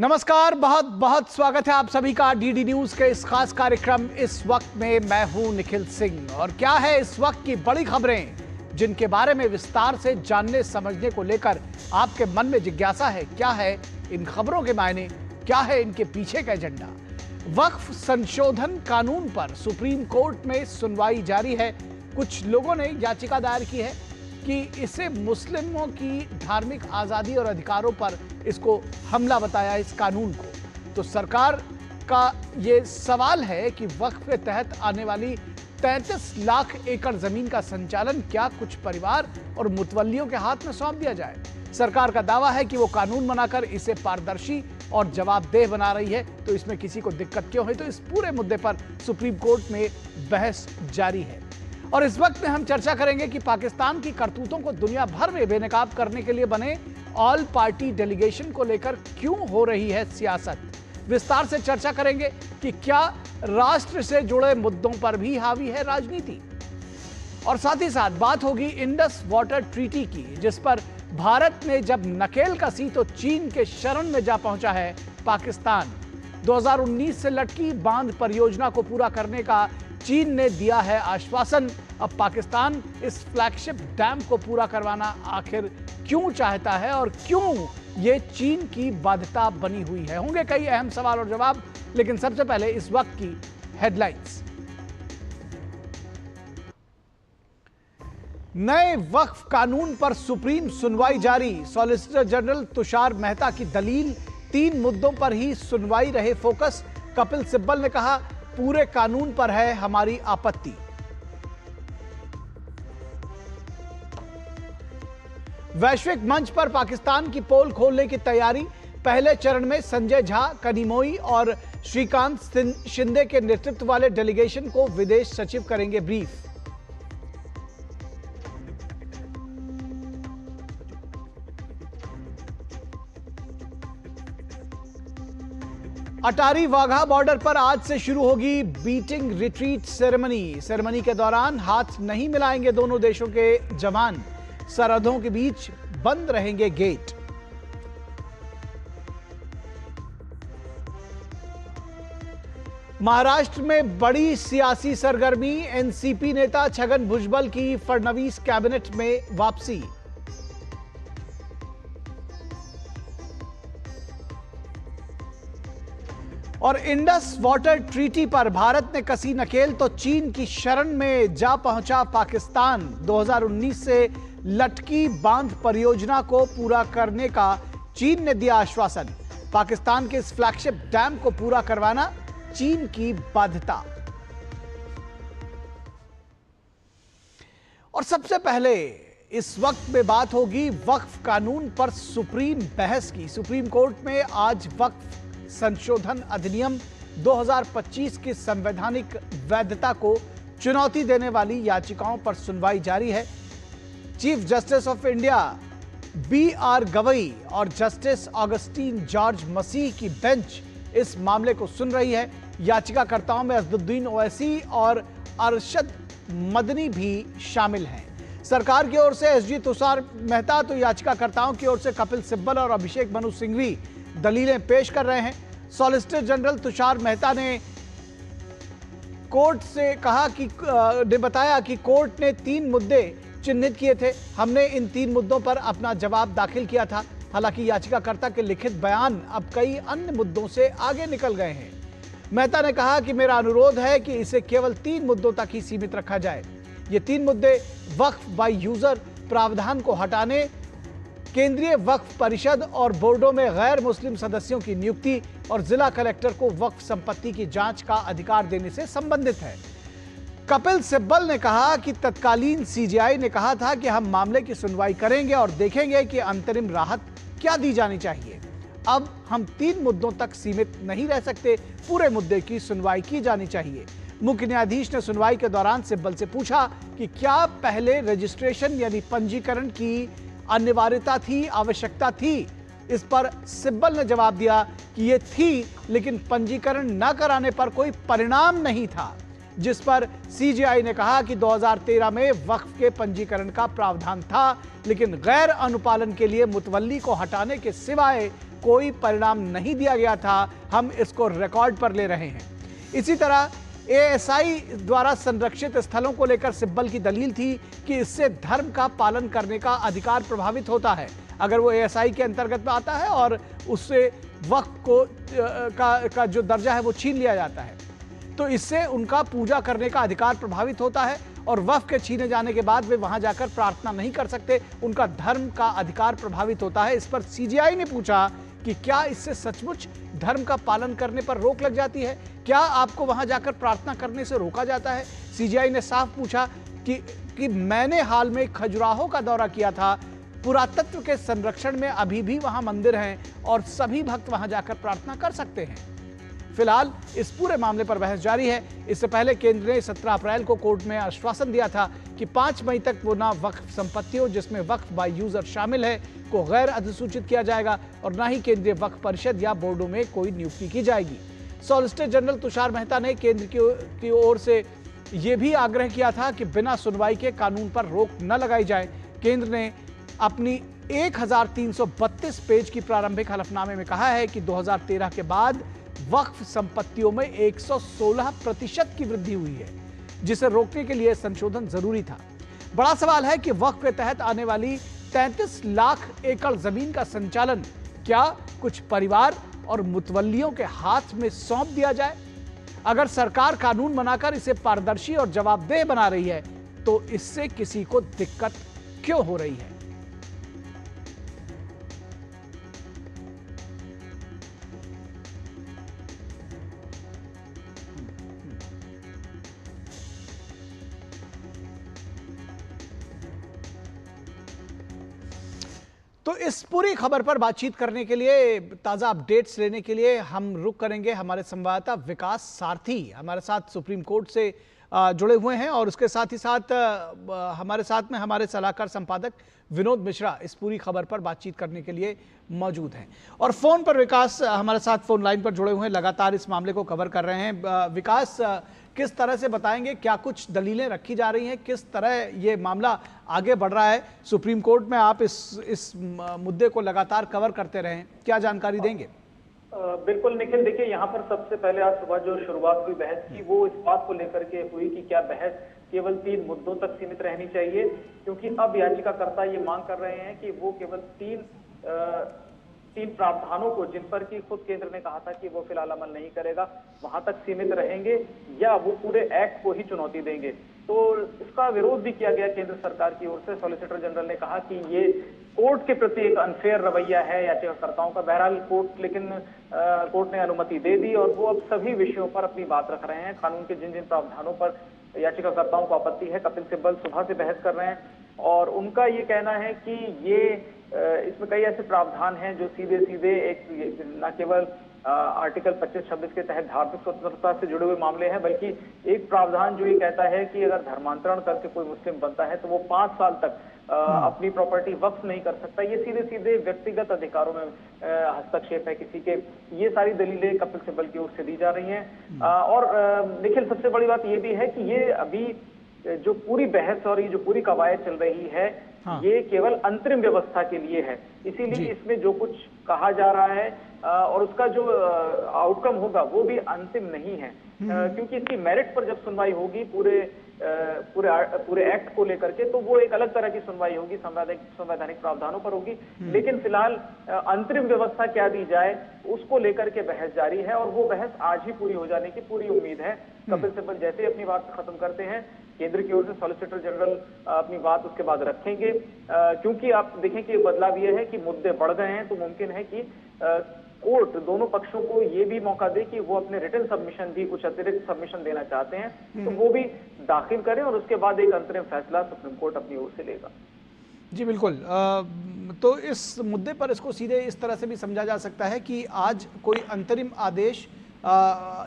नमस्कार, बहुत बहुत स्वागत है आप सभी का डीडी न्यूज के इस खास कार्यक्रम इस वक्त में। मैं हूं निखिल सिंह और क्या है इस वक्त की बड़ी खबरें जिनके बारे में विस्तार से जानने समझने को लेकर आपके मन में जिज्ञासा है। क्या है इन खबरों के मायने, क्या है इनके पीछे का एजेंडा। वक्फ संशोधन कानून पर सुप्रीम कोर्ट में सुनवाई जारी है। कुछ लोगों ने याचिका दायर की है कि इसे मुस्लिमों की धार्मिक आजादी और अधिकारों पर इसको हमला बताया, इस कानून को। तो सरकार का ये सवाल है कि वक्फ के तहत आने वाली 33 लाख एकड़ जमीन का संचालन क्या कुछ परिवार और मुतवल्लियों के हाथ में सौंप दिया जाए। सरकार का दावा है कि वो कानून बनाकर इसे पारदर्शी और जवाबदेह बना रही है, तो इसमें किसी को दिक्कत क्यों है। तो इस पूरे मुद्दे पर सुप्रीम कोर्ट में बहस जारी है और इस वक्त में हम चर्चा करेंगे कि पाकिस्तान की करतूतों को दुनिया भर में बेनकाब करने के लिए बने ऑल पार्टी डेलीगेशन को लेकर क्यों हो रही है सियासत। विस्तार से चर्चा करेंगे कि क्या राष्ट्र से जुड़े मुद्दों पर भी हावी है राजनीति। और साथ ही साथ बात होगी इंडस वाटर ट्रीटी की, जिस पर भारत ने जब नकेल कसी तो चीन के शरण में जा पहुंचा है पाकिस्तान। 2019 से लटकी बांध परियोजना को पूरा करने का चीन ने दिया है आश्वासन। अब पाकिस्तान इस फ्लैगशिप डैम को पूरा करवाना आखिर क्यों चाहता है और क्यों ये चीन की बाध्यता बनी हुई है। होंगे कई अहम सवाल और जवाब, लेकिन सबसे पहले इस वक्त की हेडलाइंस। नए वक्फ कानून पर सुप्रीम सुनवाई जारी। सॉलिसिटर जनरल तुषार मेहता की दलील, 3 मुद्दों पर ही सुनवाई रहे फोकस। कपिल सिब्बल ने कहा पूरे कानून पर है हमारी आपत्ति। वैश्विक मंच पर पाकिस्तान की पोल खोलने की तैयारी। पहले चरण में संजय झा, कनिमोई और श्रीकांत शिंदे के नेतृत्व वाले डेलीगेशन को विदेश सचिव करेंगे ब्रीफ। अटारी वाघा बॉर्डर पर आज से शुरू होगी बीटिंग रिट्रीट सेरेमनी के दौरान हाथ नहीं मिलाएंगे दोनों देशों के जवान। सरहदों के बीच बंद रहेंगे गेट। महाराष्ट्र में बड़ी सियासी सरगर्मी। एनसीपी नेता छगन भुजबल की फडणवीस कैबिनेट में वापसी। और इंडस वाटर ट्रीटी पर भारत ने कसी नकेल तो चीन की शरण में जा पहुंचा पाकिस्तान। 2019 से लटकी बांध परियोजना को पूरा करने का चीन ने दिया आश्वासन। पाकिस्तान के इस फ्लैगशिप डैम को पूरा करवाना चीन की बाध्यता। और सबसे पहले इस वक्त में बात होगी वक्फ कानून पर सुप्रीम बहस की। सुप्रीम कोर्ट में आज वक्फ संशोधन अधिनियम 2025 की संवैधानिक वैधता को चुनौती देने वाली याचिकाओं पर सुनवाई जारी है। Chief justice of India BR Gavai और जस्टिस ऑगस्टीन जॉर्ज मसीह की बेंच इस मामले को सुन रही है। याचिकाकर्ताओं में असदुद्दीन ओवैसी और अरशद मदनी भी शामिल हैं। सरकार की ओर से SG तुषार मेहता, तो याचिकाकर्ताओं की ओर से कपिल सिब्बल और अभिषेक मनु सिंघवी दलीलें पेश कर रहे हैं। सॉलिसिटर जनरल तुषार मेहता ने कोर्ट से कहा कि बताया कि कोर्ट ने 3 मुद्दे चिन्हित किए थे। हमने इन 3 मुद्दों पर अपना जवाब दाखिल किया था। हालांकि याचिकाकर्ता के लिखित बयान अब कई अन्य मुद्दों से आगे निकल गए हैं। मेहता ने कहा कि मेरा अनुरोध है कि इसे केवल 3 मुद्दों तक ही सीमित रखा जाए। ये 3 मुद्दे वक्फ बाय यूजर प्रावधान को हटाने, केंद्रीय वक्फ परिषद और बोर्डों में गैर मुस्लिम सदस्यों की नियुक्ति और जिला कलेक्टर को वक्फ संपत्ति की जांच का अधिकार देने से संबंधित है। कपिल सिब्बल ने कहा कि तत्कालीन CJI ने कहा था कि हम मामले की सुनवाई करेंगे और देखेंगे कि अंतरिम राहत क्या दी जानी चाहिए। अब हम 3 मुद्दों तक सीमित नहीं रह सकते, पूरे मुद्दे की सुनवाई की जानी चाहिए। मुख्य न्यायाधीश ने सुनवाई के दौरान सिब्बल से पूछा कि क्या पहले रजिस्ट्रेशन यानी पंजीकरण की अनिवार्यता थी, आवश्यकता थी। इस पर सिब्बल ने जवाब दिया कि यह थी, लेकिन पंजीकरण न कराने पर कोई परिणाम नहीं था। जिस पर CJI ने कहा कि 2013 में वक्फ के पंजीकरण का प्रावधान था, लेकिन गैर अनुपालन के लिए मुतवल्ली को हटाने के सिवाय कोई परिणाम नहीं दिया गया था, हम इसको रिकॉर्ड पर ले रहे हैं। इसी तरह एएसआई द्वारा संरक्षित स्थलों को लेकर सिब्बल की दलील थी कि इससे धर्म का पालन करने का अधिकार प्रभावित होता है। अगर वो एएसआई के अंतर्गत में आता है और उससे वक्फ को का जो दर्जा है वो छीन लिया जाता है, तो इससे उनका पूजा करने का अधिकार प्रभावित होता है और वक्फ के छीने जाने के बाद वे वहां जाकर प्रार्थना नहीं कर सकते, उनका धर्म का अधिकार प्रभावित होता है। इस पर सीजेआई ने पूछा कि क्या इससे सचमुच धर्म का पालन करने पर रोक लग जाती है? क्या आपको वहां जाकर प्रार्थना करने से रोका जाता है? सीजेआई ने साफ पूछा कि मैंने हाल में खजुराहो का दौरा किया था, पुरातत्व के संरक्षण में अभी भी वहां मंदिर हैं और सभी भक्त वहां जाकर प्रार्थना कर सकते हैं। फिलहाल इस पूरे मामले पर बहस जारी है। इससे पहले केंद्र ने 17 अप्रैल को कोर्ट में आश्वासन दिया था कि 5 मई तक वो ना वक्फ संपत्तियों जिसमें वक्फ बाय यूजर शामिल है को गैर अधिसूचित किया जाएगा और ना ही केंद्रीय वक्फ परिषद या बोर्डों में कोई नियुक्ति की जाएगी। सॉलिसिटर जनरल तुषार मेहता ने केंद्र की ओर से यह भी आग्रह किया था कि बिना सुनवाई के कानून पर रोक न लगाई जाए। केंद्र ने अपनी 1332 पेज की प्रारंभिक हलफनामे में कहा है कि 2013 के बाद वक्फ संपत्तियों में 116% की वृद्धि हुई है, जिसे रोकने के लिए संशोधन जरूरी था। बड़ा सवाल है कि वक्फ के तहत आने वाली 33 लाख एकड़ जमीन का संचालन क्या कुछ परिवार और मुतवल्लियों के हाथ में सौंप दिया जाए? अगर सरकार कानून बनाकर इसे पारदर्शी और जवाबदेह बना रही है तो इससे किसी को दिक्कत क्यों हो रही है? तो इस पूरी खबर पर बातचीत करने के लिए, ताज़ा अपडेट्स लेने के लिए हम रुक करेंगे हमारे संवाददाता विकास सारथी हमारे साथ सुप्रीम कोर्ट से जुड़े हुए हैं और उसके साथ ही साथ हमारे साथ में हमारे सलाहकार संपादक विनोद मिश्रा इस पूरी खबर पर बातचीत करने के लिए मौजूद हैं। और फोन पर विकास हमारे साथ फोन लाइन पर जुड़े हुए हैं, लगातार इस मामले को कवर कर रहे हैं। विकास, किस तरह से बताएंगे, क्या कुछ दलीलें रखी जा रही हैं, किस तरह ये मामला आगे बढ़ रहा है सुप्रीम कोर्ट में? आप इस मुद्दे को लगातार कवर करते रहे, क्या जानकारी देंगे? बिल्कुल निखिल, देखिए यहाँ पर सबसे पहले आज सुबह जो शुरुआत हुई बहस की वो इस बात को लेकर के हुई कि क्या बहस केवल 3 मुद्दों तक सीमित रहनी चाहिए, क्योंकि अब याचिकाकर्ता ये मांग कर रहे हैं कि वो केवल तीन प्रावधानों को, जिन पर कि खुद केंद्र ने कहा था कि वो फिलहाल अमल नहीं करेगा, वहां तक सीमित रहेंगे या वो पूरे एक्ट को ही चुनौती देंगे। तो इसका विरोध भी किया गया केंद्र सरकार की ओर से। सॉलिसिटर जनरल ने कहा कि ये कोर्ट के प्रति एक अनफेयर रवैया है याचिकाकर्ताओं का। बहरहाल कोर्ट ने अनुमति दे दी और वो अब सभी विषयों पर अपनी बात रख रहे हैं। कानून के जिन जिन प्रावधानों पर याचिकाकर्ताओं को आपत्ति है, कपिल सिब्बल सुबह से बहस कर रहे हैं और उनका ये कहना है कि इसमें कई ऐसे प्रावधान हैं जो सीधे एक न केवल आर्टिकल 25-26 के तहत धार्मिक स्वतंत्रता से जुड़े हुए मामले हैं, बल्कि एक प्रावधान जो ये कहता है कि अगर धर्मांतरण करके कोई मुस्लिम बनता है तो वो 5 साल तक अपनी प्रॉपर्टी वक्फ नहीं कर सकता। ये सीधे व्यक्तिगत अधिकारों में हस्तक्षेप है किसी के। ये सारी दलीलें कपिल सिब्बल की ओर से दी जा रही हैं। और निखिल, सबसे बड़ी बात ये भी है कि ये अभी जो पूरी बहस और ये जो पूरी कवायद चल रही है, ये केवल अंतरिम व्यवस्था के लिए है। इसीलिए इसमें जो कुछ कहा जा रहा है और उसका जो आउटकम होगा वो भी अंतिम नहीं है, क्योंकि इसकी मेरिट पर जब सुनवाई होगी पूरे एक्ट को लेकर के, तो वो एक अलग तरह की सुनवाई होगी, संवैधानिक प्रावधानों पर होगी। लेकिन फिलहाल अंतरिम व्यवस्था क्या दी जाए उसको लेकर के बहस जारी है और वो बहस आज ही पूरी हो जाने की पूरी उम्मीद है। कपिल सिब्बल जैसे अपनी बात खत्म करते हैं, केंद्र की ओर से सॉलिसिटर जनरल अपनी बात उसके बाद रखेंगे, क्योंकि आप देखें कि बदलाव यह है कि मुद्दे बढ़ गए हैं, तो मुमकिन है कि कोर्ट दोनों पक्षों को ये भी मौका दे कि वो अपने रिटन सबमिशन भी, कुछ अतिरिक्त सबमिशन देना चाहते हैं तो वो भी दाखिल करें और उसके बाद एक अंतरिम फैसला सुप्रीम कोर्ट अपनी ओर से लेगा। जी बिल्कुल। तो इस मुद्दे पर इसको सीधे इस तरह से भी समझा जा सकता है कि आज कोई अंतरिम आदेश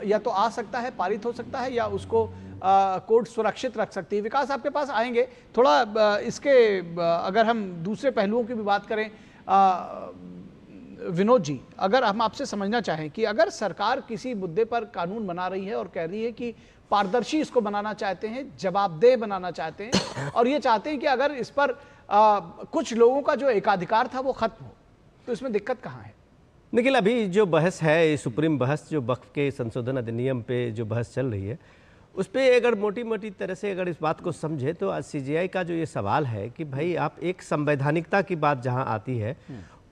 या तो आ सकता है, पारित हो सकता है, या उसको कोर्ट सुरक्षित रख सकती है। विकास, आपके पास आएंगे थोड़ा इसके अगर हम दूसरे पहलुओं की भी बात करें, विनोद जी, अगर हम आपसे समझना चाहें कि अगर सरकार किसी मुद्दे पर कानून बना रही है और कह रही है कि पारदर्शी इसको बनाना चाहते हैं, जवाबदेह बनाना चाहते हैं और ये चाहते हैं कि अगर इस पर कुछ लोगों का जो एकाधिकार था वो खत्म हो, तो इसमें दिक्कत कहाँ है? निखिल, अभी जो बहस है, सुप्रीम बहस जो वक्फ के संशोधन अधिनियम पे जो बहस चल रही है, उस पर अगर मोटी मोटी तरह से अगर इस बात को समझे तो आज सीजेआई का जो ये सवाल है कि भाई आप एक संवैधानिकता की बात जहां आती है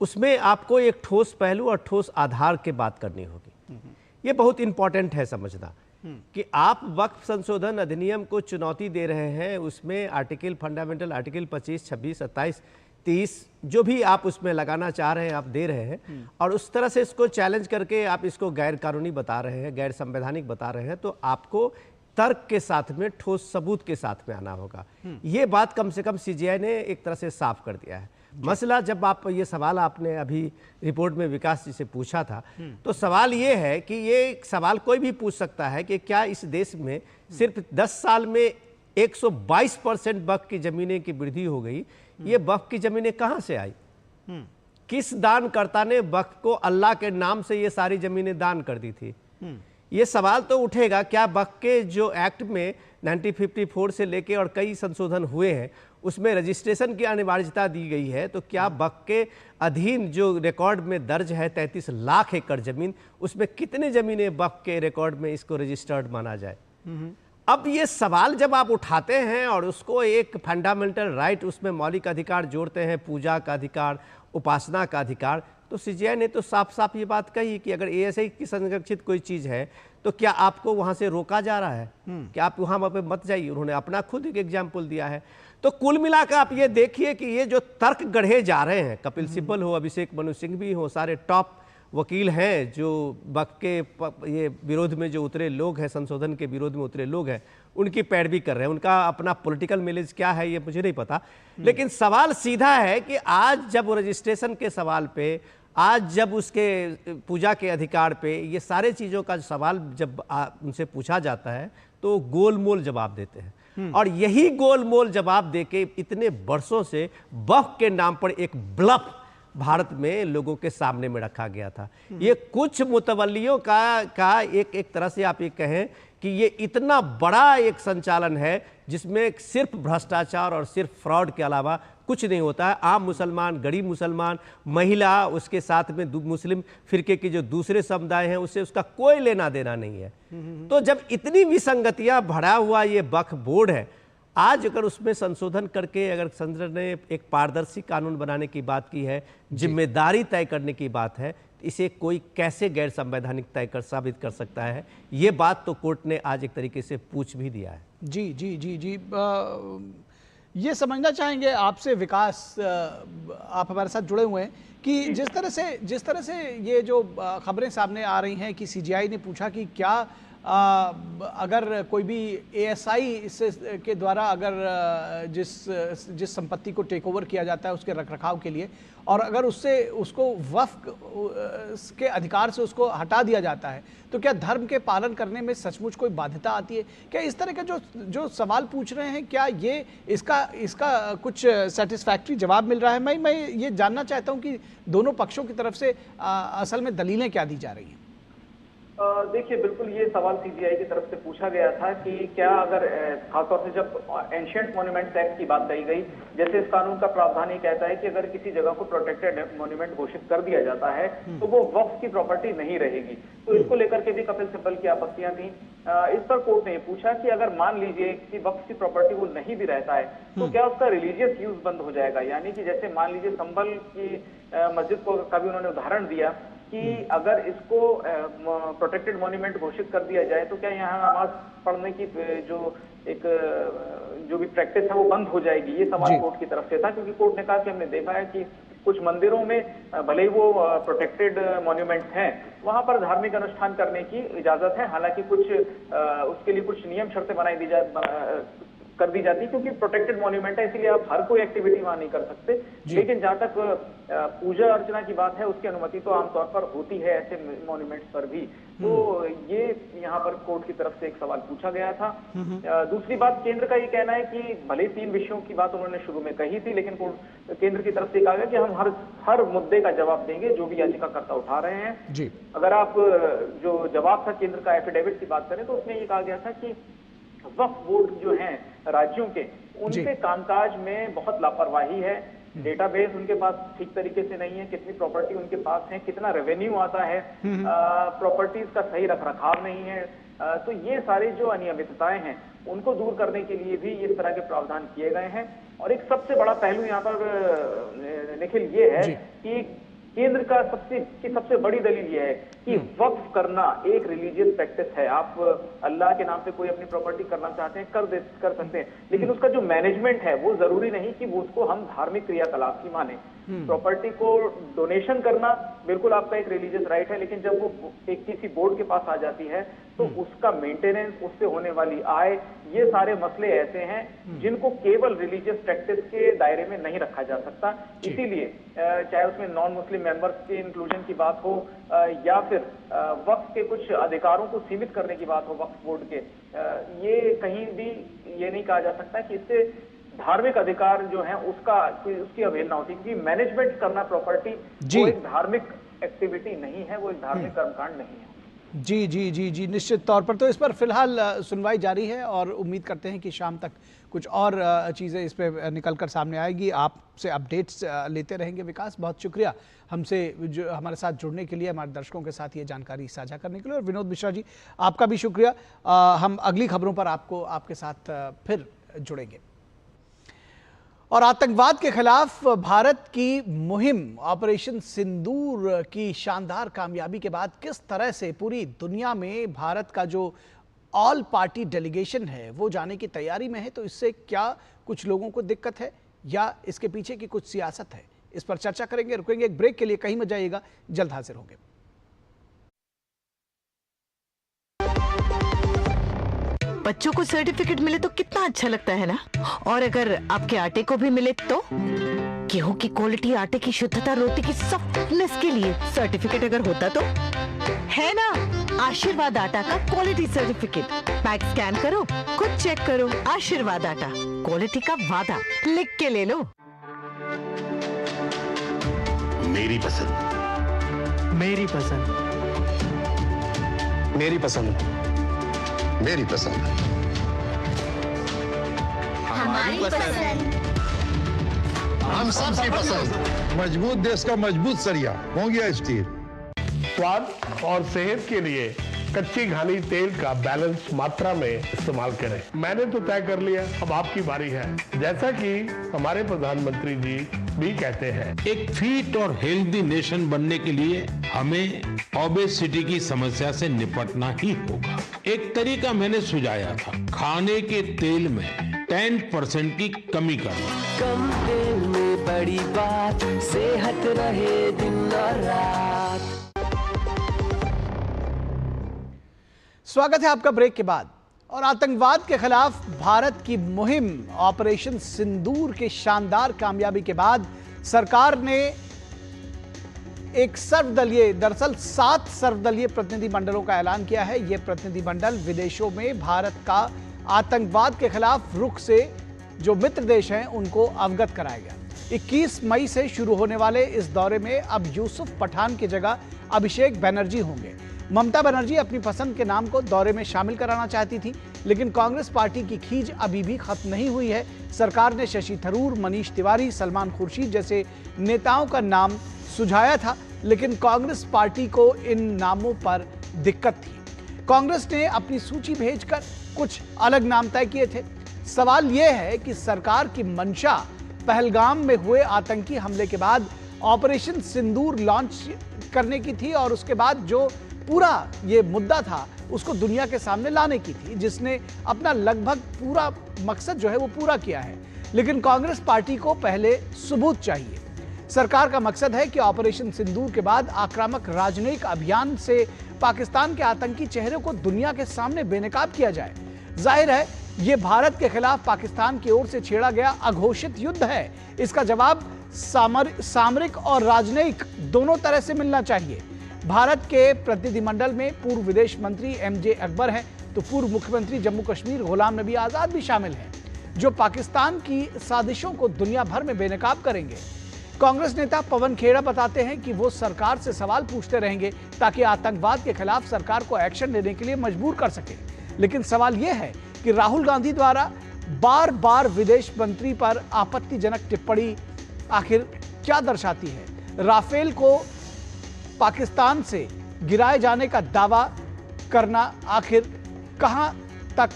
उसमें आपको एक ठोस पहलू और ठोस आधार की बात करनी होगी। ये बहुत इंपॉर्टेंट है समझना कि आप वक्फ संशोधन अधिनियम को चुनौती दे रहे हैं। उसमें आर्टिकल फंडामेंटल आर्टिकल 25, 26, 27, 30 जो भी आप उसमें लगाना चाह रहे हैं आप दे रहे हैं, और उस तरह से इसको चैलेंज करके आप इसको गैर कानूनी बता रहे हैं, गैर संवैधानिक बता रहे हैं, तो आपको तर्क के साथ में ठोस सबूत के साथ में आना होगा। ये बात कम से कम सीजेआई ने एक तरह से साफ कर दिया है। मसला जब आप ये सवाल आपने अभी रिपोर्ट में विकास जी से पूछा था, तो सवाल ये है कि ये सवाल कोई भी पूछ सकता है कि क्या इस देश में सिर्फ 10 साल में 122% वक्फ की जमीनें की वृद्धि हो गई। ये वक्फ की जमीनें कहाँ से आई? किस दानकर्ता ने वक्फ को अल्लाह के नाम से ये सारी जमीनें दान कर दी थी? ये सवाल तो उठेगा, क्या वक्फ के जो एक्ट में 1954 से लेके और कई संशोधन हुए हैं उसमें रजिस्ट्रेशन की अनिवार्यता दी गई है, तो क्या वक्फ के अधीन जो रिकॉर्ड में दर्ज है 33 लाख एकड़ जमीन, उसमें कितने जमीनें वक्फ के रिकॉर्ड में इसको रजिस्टर्ड माना जाए? अब ये सवाल जब आप उठाते हैं और उसको एक फंडामेंटल राइट उसमें मौलिक अधिकार जोड़ते हैं, पूजा का अधिकार, उपासना का अधिकार, तो सीजेआई ने तो साफ साफ ये बात कही कि अगर एएसआई की संरक्षित कोई चीज़ है तो क्या आपको वहाँ से रोका जा रहा है कि आप वहाँ पे मत जाइए? उन्होंने अपना खुद एक एग्जाम्पल दिया है। तो कुल मिलाकर आप ये देखिए कि ये जो तर्क गढ़े जा रहे हैं, कपिल सिब्बल हो, अभिषेक मनु सिंह भी हो, सारे टॉप वकील हैं जो वक्फ के ये विरोध में जो उतरे लोग हैं, संशोधन के विरोध में उतरे लोग हैं, उनकी पैरवी कर रहे हैं। उनका अपना पॉलिटिकल मिलेज क्या है ये मुझे नहीं पता, लेकिन सवाल सीधा है कि आज जब रजिस्ट्रेशन के सवाल पे, आज जब उसके पूजा के अधिकार पे, ये सारे चीज़ों का सवाल जब उनसे पूछा जाता है तो गोलमोल जवाब देते हैं। और यही गोलमोल जवाब देके इतने वर्षों से वक्फ के नाम पर एक ब्लफ भारत में लोगों के सामने में रखा गया था। ये कुछ मुतवल्लियों का एक तरह से आप ये कहें कि ये इतना बड़ा एक संचालन है जिसमें सिर्फ भ्रष्टाचार और सिर्फ फ्रॉड के अलावा कुछ नहीं होता है। आम मुसलमान, गरीब मुसलमान, महिला, उसके साथ में मुस्लिम फिरके के जो दूसरे समुदाय हैं उससे उसका कोई लेना देना नहीं है। तो जब इतनी विसंगतियां भरा हुआ ये वक्फ बोर्ड है, आज अगर उसमें संशोधन करके अगर संसद ने एक पारदर्शी कानून बनाने की बात की है, जिम्मेदारी तय करने की बात है, इसे कोई कैसे गैर संवैधानिक तय कर साबित कर सकता है? ये बात तो कोर्ट ने आज एक तरीके से पूछ भी दिया है। जी जी जी जी ये समझना चाहेंगे आपसे विकास, आप हमारे साथ जुड़े हुए हैं, कि जिस तरह से ये जो खबरें सामने आ रही हैं कि सीजेआई ने पूछा कि क्या अगर कोई भी एएसआई के द्वारा अगर जिस संपत्ति को टेक ओवर किया जाता है उसके रखरखाव के लिए, और अगर उसको वक्फ के अधिकार से उसको हटा दिया जाता है, तो क्या धर्म के पालन करने में सचमुच कोई बाध्यता आती है? क्या इस तरह के जो सवाल पूछ रहे हैं, क्या ये इसका कुछ सेटिस्फैक्ट्री जवाब मिल रहा है? मैं ये जानना चाहता हूं कि दोनों पक्षों की तरफ से असल में दलीलें क्या दी जा रही हैं। देखिए, बिल्कुल ये सवाल सीजीआई की तरफ से पूछा गया था कि क्या अगर खासतौर से जब एंशिएंट मॉन्यूमेंट्स एक्ट की बात कही गई, जैसे इस कानून का प्रावधान ये कहता है कि अगर किसी जगह को प्रोटेक्टेड मॉन्यूमेंट घोषित कर दिया जाता है तो वो वक्फ की प्रॉपर्टी नहीं रहेगी। तो इसको लेकर के भी कपिल सिब्बल की आपत्तियां थी। इस पर कोर्ट ने ये पूछा कि अगर मान लीजिए कि वक्फ की प्रॉपर्टी वो नहीं भी रहता है तो क्या उसका रिलीजियस यूज बंद हो जाएगा? यानी कि जैसे मान लीजिए संभल की मस्जिद को कभी उन्होंने उदाहरण दिया कि अगर इसको प्रोटेक्टेड मॉन्यूमेंट घोषित कर दिया जाए तो क्या यहाँ नमाज पढ़ने की जो भी प्रैक्टिस है वो बंद हो जाएगी? ये सवाल कोर्ट की तरफ से था, क्योंकि कोर्ट ने कहा कि हमने देखा है कि कुछ मंदिरों में भले ही वो प्रोटेक्टेड मॉन्यूमेंट्स हैं, वहां पर धार्मिक अनुष्ठान करने की इजाजत है। हालांकि कुछ उसके लिए कुछ नियम शर्तें कर दी जाती, क्योंकि प्रोटेक्टेड मॉन्यूमेंट है, इसलिए आप हर कोई एक्टिविटी वहां नहीं कर सकते। लेकिन जहां तक पूजा अर्चना की बात है उसकी अनुमति तो आमतौर पर होती है ऐसे मॉन्यूमेंट्स पर भी। तो ये यहाँ पर कोर्ट की तरफ से एक सवाल पूछा गया था। दूसरी बात, केंद्र का ये कहना है कि भले 3 विषयों की बात उन्होंने शुरू में कही थी, लेकिन केंद्र की तरफ से कहा गया कि हम हर मुद्दे का जवाब देंगे जो भी याचिकाकर्ता उठा रहे हैं। अगर आप जो जवाब था केंद्र का एफिडेविट की बात करें तो उसमें ये कहा गया था कि वक्फ बोर्ड जो हैं राज्यों के, उनके कामकाज में बहुत लापरवाही है, डेटाबेस उनके पास ठीक तरीके से नहीं है, कितनी प्रॉपर्टी उनके पास है, कितना रेवेन्यू आता है, प्रॉपर्टीज का सही रखरखाव नहीं है। तो ये सारी जो अनियमितताएं हैं उनको दूर करने के लिए भी इस तरह के प्रावधान किए गए हैं। और एक सबसे बड़ा पहलू यहाँ पर निखिल ये है कि केंद्र का सबसे बड़ी दलील यह है कि वक्फ करना एक रिलीजियस प्रैक्टिस है। आप अल्लाह के नाम पे कोई अपनी प्रॉपर्टी करना चाहते हैं कर सकते हैं, लेकिन उसका जो मैनेजमेंट है वो जरूरी नहीं कि वो उसको हम धार्मिक क्रियाकलाप की माने। प्रॉपर्टी को डोनेशन करना बिल्कुल आपका एक रिलीजियस राइट है, लेकिन जब वो एक किसी बोर्ड के पास आ जाती है तो उसका मेंटेनेंस, उससे होने वाली आय, ये सारे मसले ऐसे हैं जिनको केवल रिलीजियस प्रैक्टिस के दायरे में नहीं रखा जा सकता। इसीलिए चाहे उसमें नॉन मुस्लिम मेंबर्स के इंक्लूजन की बात हो या फिर वक्फ के कुछ अधिकारों को सीमित करने की बात हो वक्फ बोर्ड के, ये कहीं भी ये नहीं कहा जा सकता कि इससे धार्मिक अधिकार जो है उसकी अवहेलना होती है, क्योंकि मैनेजमेंट करना प्रॉपर्टी वो एक धार्मिक एक्टिविटी नहीं है, वो एक धार्मिक कर्मकांड नहीं है। जी जी जी जी, निश्चित तौर पर। तो इस पर फिलहाल सुनवाई जारी है और उम्मीद करते हैं कि शाम तक कुछ और चीज़ें इस पर निकल कर सामने आएगी। आपसे अपडेट्स लेते रहेंगे। विकास, बहुत शुक्रिया हमसे जो हमारे साथ जुड़ने के लिए, हमारे दर्शकों के साथ ये जानकारी साझा करने के लिए। और विनोद मिश्रा जी, आपका भी शुक्रिया। हम अगली खबरों पर आपके साथ फिर जुड़ेंगे। और आतंकवाद के खिलाफ भारत की मुहिम ऑपरेशन सिंदूर की शानदार कामयाबी के बाद किस तरह से पूरी दुनिया में भारत का जो ऑल पार्टी डेलीगेशन है वो जाने की तैयारी में है, तो इससे क्या कुछ लोगों को दिक्कत है या इसके पीछे की कुछ सियासत है, इस पर चर्चा करेंगे। रुकेंगे एक ब्रेक के लिए, कहीं मत जाइएगा, जल्द हाजिर होंगे। बच्चों को सर्टिफिकेट मिले तो कितना अच्छा लगता है ना। और अगर आपके आटे को भी मिले तो गेहूं की क्वालिटी, आटे की शुद्धता, रोटी की सॉफ्टनेस के लिए सर्टिफिकेट अगर होता तो है ना। आशीर्वाद आटा का क्वालिटी सर्टिफिकेट, पैक स्कैन करो, खुद चेक करो। आशीर्वाद आटा, क्वालिटी का वादा, लिख के ले लो। मेरी पसंद, मेरी पसंद, मेरी पसंद, मेरी पसंद, हमारी पसंद, हम सबकी पसंद। मजबूत देश का मजबूत सरिया हो गया स्टील। स्वाद और सेहत के लिए कच्ची घानी तेल का बैलेंस मात्रा में इस्तेमाल करें। मैंने तो तय कर लिया, अब आपकी बारी है। जैसा कि हमारे प्रधानमंत्री जी भी कहते हैं, एक फिट और हेल्दी नेशन बनने के लिए हमें ओबेसिटी की समस्या से निपटना ही होगा। एक तरीका मैंने सुझाया था, खाने के तेल में 10% की कमी करना। कम तेल में बड़ी बात, सेहत रहे दिन और रात। स्वागत है आपका ब्रेक के बाद। और आतंकवाद के खिलाफ भारत की मुहिम ऑपरेशन सिंदूर के शानदार कामयाबी के बाद सरकार ने एक सर्वदलीय, दरअसल 7 सर्वदलीय प्रतिनिधिमंडलों का ऐलान किया है। यह प्रतिनिधिमंडल विदेशों में भारत का आतंकवाद के खिलाफ रुख से जो मित्र देश हैं उनको अवगत कराएगा। 21 मई से शुरू होने वाले इस दौरे में अब यूसुफ पठान की जगह अभिषेक बनर्जी होंगे। ममता बनर्जी अपनी पसंद के नाम को दौरे में शामिल कराना चाहती थी, लेकिन कांग्रेस पार्टी की खींच अभी भी खत्म नहीं हुई है। सरकार ने शशि थरूर, मनीष तिवारी, सलमान खुर्शीद जैसे नेताओं का नाम सुझाया था, लेकिन कांग्रेस पार्टी को इन नामों पर दिक्कत थी। कांग्रेस ने अपनी सूची भेजकर कुछ अलग नाम तय किए थे। सवाल यह है कि सरकार की मंशा पहलगाम में हुए आतंकी हमले के बाद ऑपरेशन सिंदूर लॉन्च करने की थी और उसके बाद जो पूरा ये मुद्दा था उसको दुनिया के सामने लाने की थी, जिसने अपना लगभग पूरा मकसद जो है वो पूरा किया है। लेकिन कांग्रेस पार्टी को पहले सबूत चाहिए। सरकार का मकसद है कि ऑपरेशन सिंदूर के बाद आक्रामक राजनयिक अभियान से पाकिस्तान के आतंकी चेहरे को दुनिया के सामने बेनकाब किया जाए। जाहिर है ये भारत के खिलाफ पाकिस्तान की ओर से छेड़ा गया अघोषित युद्ध है। इसका जवाब सामरिक और राजनयिक दोनों तरह से मिलना चाहिए। भारत के प्रतिनिधिमंडल में पूर्व विदेश मंत्री एमजे अकबर हैं, तो पूर्व मुख्यमंत्री जम्मू कश्मीर गुलाम नबी आजाद भी शामिल हैं, जो पाकिस्तान की साजिशों को दुनिया भर में बेनकाब करेंगे। कांग्रेस नेता पवन खेड़ा बताते हैं कि वो सरकार से सवाल पूछते रहेंगे ताकि आतंकवाद के खिलाफ सरकार को एक्शन लेने के लिए मजबूर कर सके। लेकिन सवाल यह है कि राहुल गांधी द्वारा बार बार विदेश मंत्री पर आपत्तिजनक टिप्पणी आखिर क्या दर्शाती है? राफेल को पाकिस्तान से गिराए जाने का दावा करना आखिर कहां तक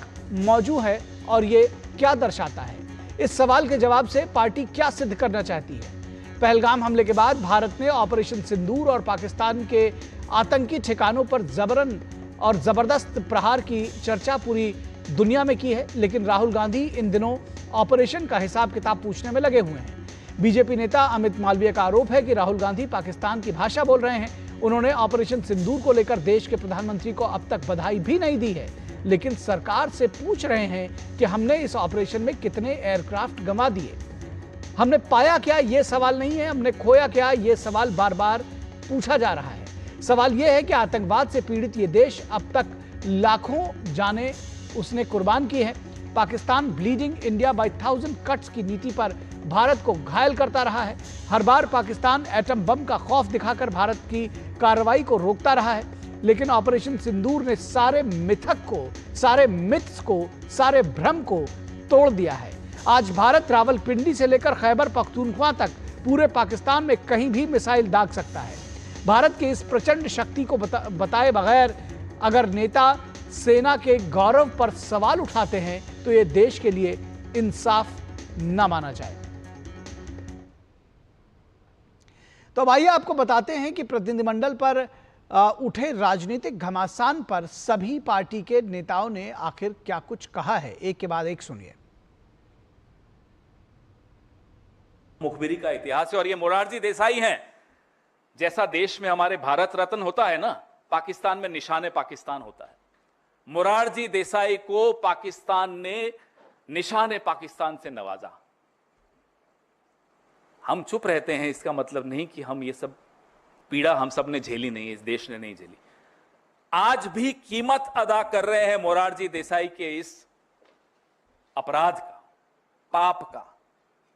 मौजूद है और ये क्या दर्शाता है? इस सवाल के जवाब से पार्टी क्या सिद्ध करना चाहती है? पहलगाम हमले के बाद भारत ने ऑपरेशन सिंदूर और पाकिस्तान के आतंकी ठिकानों पर जबरन और जबरदस्त प्रहार की चर्चा पूरी दुनिया में की है, लेकिन राहुल गांधी इन दिनों ऑपरेशन का हिसाब किताब पूछने में लगे हुए हैं। बीजेपी नेता अमित मालवीय का आरोप है कि राहुल गांधी पाकिस्तान की भाषा बोल रहे हैं। उन्होंने ऑपरेशन सिंदूर को लेकर देश के प्रधानमंत्री को अब तक बधाई भी नहीं दी है, लेकिन सरकार से पूछ रहे हैं कि हमने इस ऑपरेशन में कितने एयरक्राफ्ट गंवा दिए, हमने पाया क्या, यह सवाल नहीं है, हमने खोया क्या, यह सवाल बार बार पूछा जा रहा है। सवाल यह है कि आतंकवाद से पीड़ित ये देश अब तक लाखों जाने उसने कुर्बान की है। Pakistan bleeding India by 1000 cuts की नीति पर भारत को घायल करता रहा है। हर बार पाकिस्तान एटम बम का खौफ दिखाकर भारत की कार्रवाई को रोकता रहा है, लेकिन ऑपरेशन सिंदूर ने सारे मिथक को, सारे मिथ्स को, सारे भ्रम को तोड़ दिया है। आज भारत रावलपिंडी से लेकर खैबर पख्तूनख्वा तक पूरे पाकिस्तान में कहीं भी मिसाइल दाग सकता है। भारत की इस प्रचंड शक्ति को बताए बगैर अगर नेता सेना के गौरव पर सवाल उठाते हैं तो यह देश के लिए इंसाफ न माना जाए। तो अब आइए आपको बताते हैं कि प्रतिनिधिमंडल पर उठे राजनीतिक घमासान पर सभी पार्टी के नेताओं ने आखिर क्या कुछ कहा है, एक के बाद एक सुनिए। मुखबिरी का इतिहास है और ये मोरारजी देसाई हैं। जैसा देश में हमारे भारत रत्न होता है ना, पाकिस्तान में निशाने पाकिस्तान होता है। मोरारजी देसाई को पाकिस्तान ने निशाने पाकिस्तान से नवाजा। हम चुप रहते हैं, इसका मतलब नहीं कि हम ये सब पीड़ा हम सब ने झेली नहीं है, इस देश ने नहीं झेली। आज भी कीमत अदा कर रहे हैं मोरारजी देसाई के इस अपराध का, पाप का।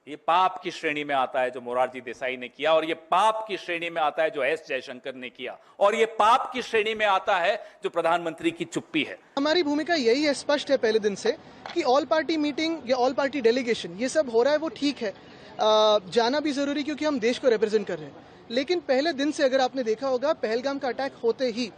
ये पाप की श्रेणी में आता है जो मोरारजी देसाई ने किया, और ये पाप की श्रेणी में आता है जो एस जयशंकर ने किया, और ये पाप की श्रेणी में आता है जो प्रधानमंत्री की चुप्पी है। हमारी भूमिका यही है, स्पष्ट है पहले दिन से, कि ऑल पार्टी मीटिंग या ऑल पार्टी डेलीगेशन ये सब हो रहा है वो ठीक है, जाना भी जरूरी क्योंकि हम देश को रिप्रेजेंट कर रहे हैं। लेकिन पहले दिन से अगर आपने देखा होगा, पहलगाम का अटैक होते ही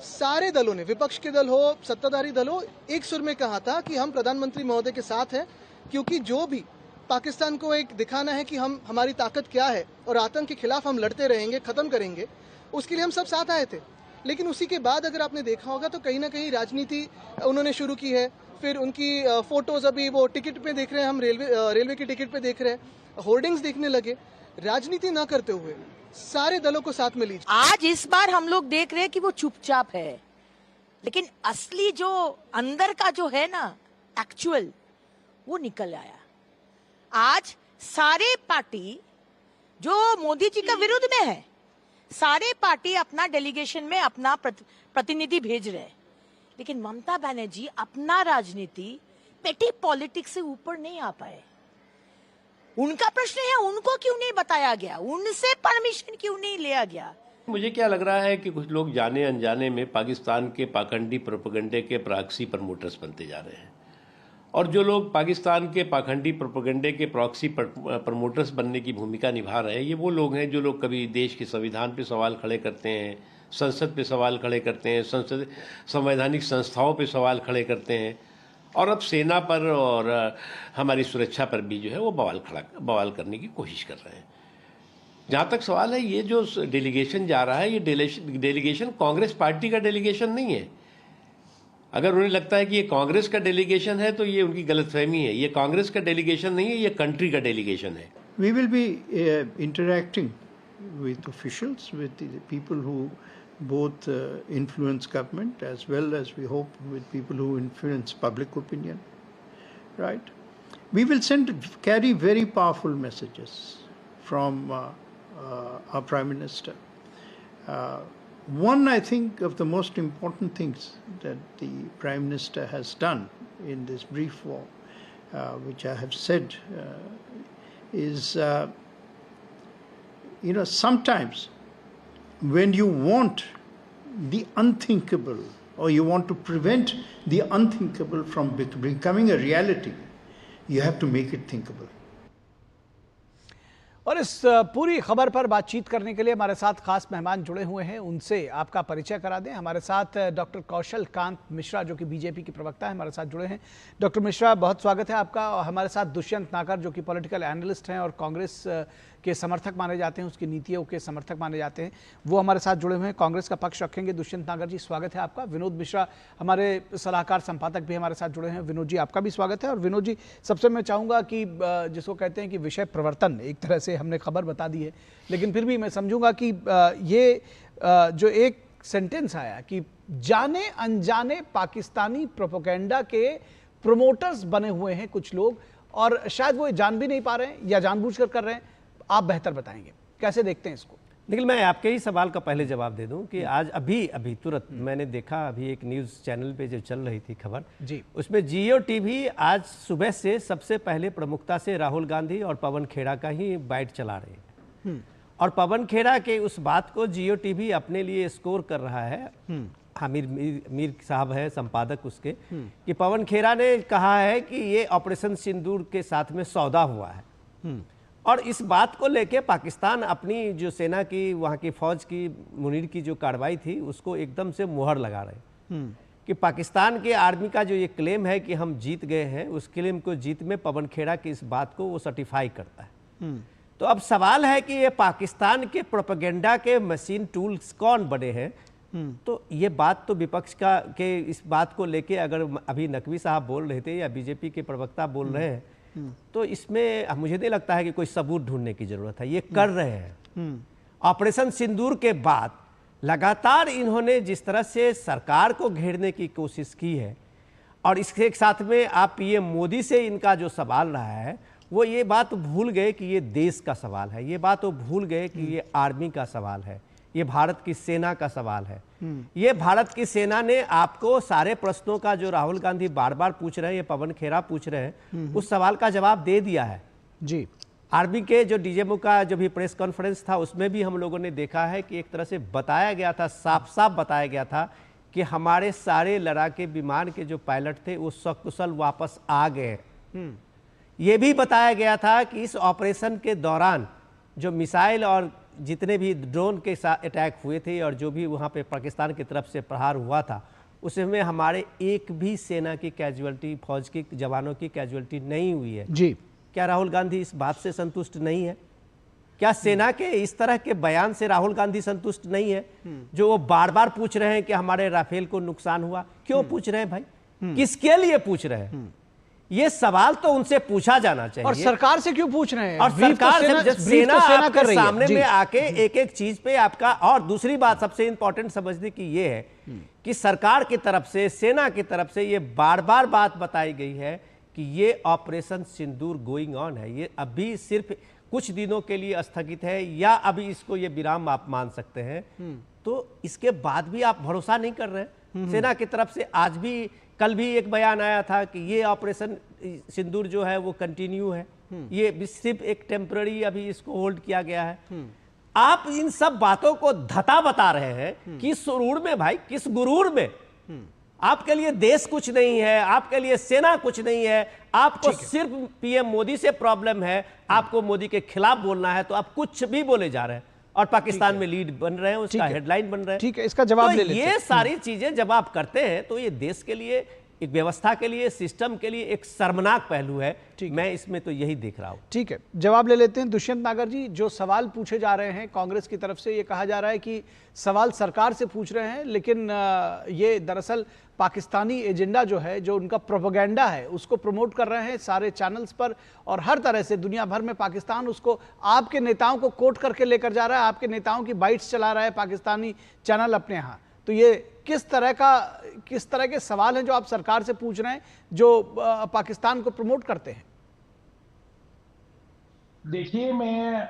सारे दलों ने, विपक्ष के दल हो, सत्ताधारी दल हो, एक सुर में कहा था कि हम प्रधानमंत्री महोदय के साथ हैं, क्योंकि जो भी पाकिस्तान को एक दिखाना है कि हमारी ताकत क्या है और आतंक के खिलाफ हम लड़ते रहेंगे, खत्म करेंगे, उसके लिए हम सब साथ आए थे। लेकिन उसी के बाद अगर आपने देखा होगा तो कहीं ना कहीं राजनीति उन्होंने शुरू की है। फिर उनकी फोटोज अभी वो टिकट पे देख रहे हैं, हम रेलवे की टिकट पे देख रहे हैं, होर्डिंग्स देखने लगे। राजनीति न करते हुए सारे दलों को साथ में लीजिए। आज इस बार हम लोग देख रहे हैं कि वो चुपचाप है, लेकिन असली जो अंदर का जो है ना एक्चुअल, वो निकल आया। आज सारे पार्टी जो मोदी जी का विरुद्ध में है, सारे पार्टी अपना डेलीगेशन में अपना प्रतिनिधि भेज रहे हैं, लेकिन ममता बनर्जी अपना राजनीति पेटी पॉलिटिक्स से ऊपर नहीं आ पाए। उनका प्रश्न है, उनको क्यों नहीं बताया गया, उनसे परमिशन क्यों नहीं लिया गया। मुझे क्या लग रहा है कि कुछ लोग जाने अनजाने में पाकिस्तान के पाखंडी प्रोपेगेंडे के प्रॉक्सी प्रमोटर्स बनते जा रहे हैं, और जो लोग पाकिस्तान के पाखंडी प्रोपेगेंडे के प्रॉक्सी प्रमोटर्स बनने की भूमिका निभा रहे हैं, ये वो लोग हैं जो लोग कभी देश के संविधान पे सवाल खड़े करते हैं, संसद पे सवाल खड़े करते हैं, संवैधानिक संस्थाओं पे सवाल खड़े करते हैं, और अब सेना पर और हमारी सुरक्षा पर भी जो है वो बवाल करने की कोशिश कर रहे हैं। जहाँ तक सवाल है, ये जो डेलीगेशन जा रहा है, ये डेलीगेशन कांग्रेस पार्टी का डेलीगेशन नहीं है। अगर उन्हें लगता है कि ये कांग्रेस का डेलीगेशन है तो ये उनकी गलतफहमी है। ये कांग्रेस का डेलीगेशन नहीं है, ये कंट्री का डेलीगेशन है। We will be interacting with officials, with the people who both influence government as well as we hope with people who influence public opinion, right? We will carry very powerful messages from our Prime Minister. One, I think, of the most important things that the Prime Minister has done in this brief war, which I have said, is, sometimes when you want the unthinkable or you want to prevent the unthinkable from becoming a reality, you have to make it thinkable. और इस पूरी खबर पर बातचीत करने के लिए हमारे साथ खास मेहमान जुड़े हुए हैं, उनसे आपका परिचय करा दें। हमारे साथ डॉक्टर कौशल कांत मिश्रा जो कि बीजेपी के प्रवक्ता हैं, हमारे साथ जुड़े हैं। डॉक्टर मिश्रा, बहुत स्वागत है आपका। और हमारे साथ दुष्यंत नागर जो कि पॉलिटिकल एनालिस्ट हैं और कांग्रेस के समर्थक माने जाते हैं, उसकी नीतियों के समर्थक माने जाते हैं, वो हमारे साथ जुड़े हुए हैं, कांग्रेस का पक्ष रखेंगे। दुष्यंत नागर जी, स्वागत है आपका। विनोद मिश्रा हमारे सलाहकार संपादक भी हमारे साथ जुड़े हैं। विनोद जी, आपका भी स्वागत है। और विनोद जी, सबसे मैं चाहूँगा कि जिसको कहते हैं कि विषय प्रवर्तन, एक तरह से हमने खबर बता दी है, लेकिन फिर भी मैं समझूंगा कि ये जो एक सेंटेंस आया कि जाने अनजाने पाकिस्तानी प्रोपेगेंडा के प्रोमोटर्स बने हुए हैं कुछ लोग, और शायद वो जान भी नहीं पा रहे हैं या जानबूझकर कर रहे हैं, आप बेहतर बताएंगे, कैसे देखते हैं इसको? निखिल, मैं आपके ही सवाल का पहले जवाब दे दूं कि आज अभी तुरंत मैंने देखा, अभी एक न्यूज़ चैनल पे जो चल रही थी खबर जी, उसमें जियो टीवी आज सुबह से सबसे पहले प्रमुखता से राहुल गांधी और पवन खेड़ा का ही बाइट चला रहे हैं। और पवन खेड़ा के उस बात को जियो टीवी अपने लिए स्कोर कर रहा है। हामिद मीर साहब है संपादक उसके, कि पवन खेड़ा ने कहा है कि ये ऑपरेशन सिंदूर के साथ में सौदा हुआ है। और इस बात को लेके पाकिस्तान अपनी जो सेना की, वहाँ की फौज की, मुनीर की जो कार्रवाई थी उसको एकदम से मुहर लगा रहे कि पाकिस्तान के आर्मी का जो ये क्लेम है कि हम जीत गए हैं, उस क्लेम को जीत में पवन खेड़ा की इस बात को वो सर्टिफाई करता है। तो अब सवाल है कि ये पाकिस्तान के प्रोपेगेंडा के मशीन टूल्स कौन बने हैं? तो ये बात तो विपक्ष का के इस बात को लेके अगर अभी नकवी साहब बोल रहे थे या बीजेपी के प्रवक्ता बोल रहे हैं, तो इसमें मुझे नहीं लगता है कि कोई सबूत ढूंढने की जरूरत है। ये कर रहे हैं। ऑपरेशन सिंदूर के बाद लगातार इन्होंने जिस तरह से सरकार को घेरने की कोशिश की है, और इसके साथ में आप पीएम मोदी से इनका जो सवाल रहा है, वो ये बात भूल गए कि ये देश का सवाल है, ये बात वो भूल गए कि ये आर्मी का सवाल है, ये भारत की सेना का सवाल है। ये भारत की सेना ने आपको सारे प्रश्नों का जो राहुल गांधी बार बार पूछ रहे हैं, ये पवन खेड़ा पूछ रहे हैं, उस सवाल का जवाब दे दिया है जी। आर्मी के जो डीजीएमओ का जो भी प्रेस कॉन्फ्रेंस था उसमें भी हम लोगों ने देखा है कि एक तरह से बताया गया था, साफ साफ बताया गया था कि हमारे सारे लड़ाके विमान के जो पायलट थे वो सकुशल वापस आ गए। ये भी बताया गया था कि इस ऑपरेशन के दौरान जो मिसाइल और जितने भी ड्रोन के साथ अटैक हुए थे और जो भी वहाँ पे पाकिस्तान की तरफ से प्रहार हुआ था, उसमें हमारे एक भी सेना की कैजुअलिटी, फौज की जवानों की कैजुअलिटी नहीं हुई है जी। क्या राहुल गांधी इस बात से संतुष्ट नहीं है? क्या सेना के इस तरह के बयान से राहुल गांधी संतुष्ट नहीं है, जो वो बार बार पूछ रहे हैं कि हमारे राफेल को नुकसान हुआ? क्यों पूछ रहे हैं भाई? किसके लिए पूछ रहे हैं? ये सवाल तो उनसे पूछा जाना चाहिए। और सरकार से क्यों पूछ रहे हैं? और सरकार सेना आपके कर सामने में आके एक एक चीज पे आपका, और दूसरी बात सबसे इंपॉर्टेंट समझने की ये है कि सरकार की तरफ से, सेना की तरफ से ये बार बार बात बताई गई है कि ये ऑपरेशन सिंदूर गोइंग ऑन है, ये अभी सिर्फ कुछ दिनों के लिए स्थगित है, या अभी इसको ये विराम आप मान सकते हैं। तो इसके बाद भी आप भरोसा नहीं कर रहे सेना की तरफ से। आज भी, कल भी एक बयान आया था कि ये ऑपरेशन सिंदूर जो है वो कंटिन्यू है, ये सिर्फ एक टेम्पररी अभी इसको होल्ड किया गया है। आप इन सब बातों को धता बता रहे हैं। किस सुरूर में भाई, किस गुरूर में? आपके लिए देश कुछ नहीं है, आपके लिए सेना कुछ नहीं है, आपको सिर्फ पीएम मोदी से प्रॉब्लम है, आपको मोदी के खिलाफ बोलना है, तो आप कुछ भी बोले जा रहे हैं और पाकिस्तान में लीड बन रहे हैं, उसका हेडलाइन बन रहे हैं। ठीक है, इसका जवाब ले लेते हैं। ये सारी चीजें जब आप करते हैं तो ये देश के लिए, एक व्यवस्था के लिए, सिस्टम के लिए एक शर्मनाक पहलू है। मैं इसमें तो यही देख रहा हूं। ठीक है, जवाब ले लेते हैं। दुष्यंत नागर जी, जो सवाल पूछे जा रहे हैं कांग्रेस की तरफ से, ये कहा जा रहा है कि सवाल सरकार से पूछ रहे हैं, लेकिन ये दरअसल पाकिस्तानी एजेंडा जो है, जो उनका प्रोपेगेंडा है, उसको प्रमोट कर रहे हैं सारे चैनल्स पर, और हर तरह से दुनिया भर में पाकिस्तान उसको, आपके नेताओं को कोट करके लेकर जा रहा है, आपके नेताओं की बाइट्स चला रहा है पाकिस्तानी चैनल अपने यहाँ। तो ये किस तरह के सवाल हैं जो आप सरकार से पूछ रहे हैं, जो पाकिस्तान को प्रमोट करते हैं? देखिए, मैं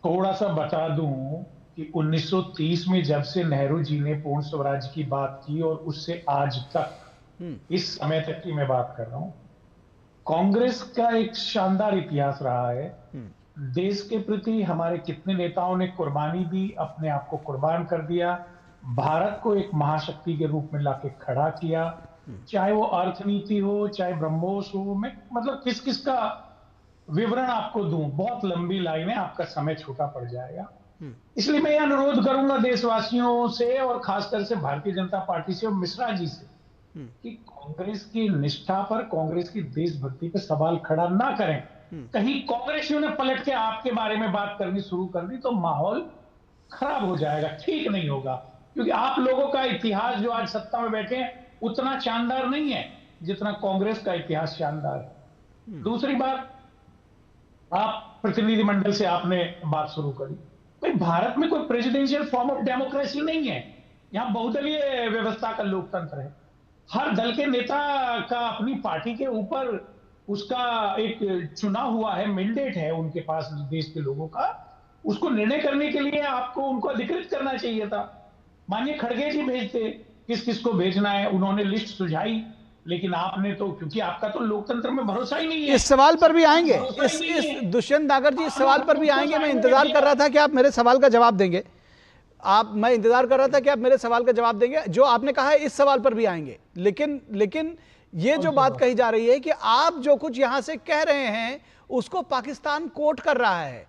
थोड़ा सा बता दूं कि 1930 में जब से नेहरू जी ने पूर्ण स्वराज की बात की और उससे आज तक, इस समय तक की मैं बात कर रहा हूं, कांग्रेस का एक शानदार इतिहास रहा है। देश के प्रति हमारे कितने नेताओं ने कुर्बानी दी, अपने आप को कुर्बान कर दिया, भारत को एक महाशक्ति के रूप में लाके खड़ा किया, चाहे वो अर्थनीति हो, चाहे ब्रह्मोस हो, मैं मतलब किस किस का विवरण आपको दूं, बहुत लंबी लाइन है, आपका समय छोटा पड़ जाएगा। इसलिए मैं अनुरोध करूंगा देशवासियों से और खासकर से भारतीय जनता पार्टी से और मिश्रा जी से कि कांग्रेस की निष्ठा पर, कांग्रेस की देशभक्ति पर सवाल खड़ा ना करें। कहीं कांग्रेसियों ने पलट के आपके बारे में बात करनी शुरू कर दी तो माहौल खराब हो जाएगा, ठीक नहीं होगा। क्योंकि आप लोगों का इतिहास जो आज सत्ता में बैठे हैं उतना शानदार नहीं है जितना कांग्रेस का इतिहास शानदार है। दूसरी बात, आप प्रतिनिधिमंडल से आपने बात शुरू करी। भाई, भारत में कोई प्रेसिडेंशियल फॉर्म ऑफ डेमोक्रेसी नहीं है, यहां बहुदलीय व्यवस्था का लोकतंत्र है। हर दल के नेता का अपनी पार्टी के ऊपर उसका एक चुना हुआ है, मैंडेट है उनके पास देश के लोगों का, उसको निर्णय करने के लिए आपको उनको अधिकृत करना चाहिए था। माननीय खड़गे जी भेजते, किस किस को भेजना है, उन्होंने लिस्ट सुझाई, लेकिन आपने तो, क्योंकि आपका तो लोकतंत्र में भरोसा ही नहीं है। इस सवाल पर भी आएंगे, इस दुष्यंत नागर जी, इस सवाल पर भी आएंगे। मैं इंतजार कर रहा था कि आप मेरे सवाल का जवाब देंगे। मैं इंतजार कर रहा था कि आप मेरे सवाल का जवाब देंगे। जो आपने कहा है इस सवाल पर भी आएंगे, लेकिन ये जो बात कही जा रही है कि आप जो कुछ यहां से कह रहे हैं उसको पाकिस्तान कोट कर रहा है।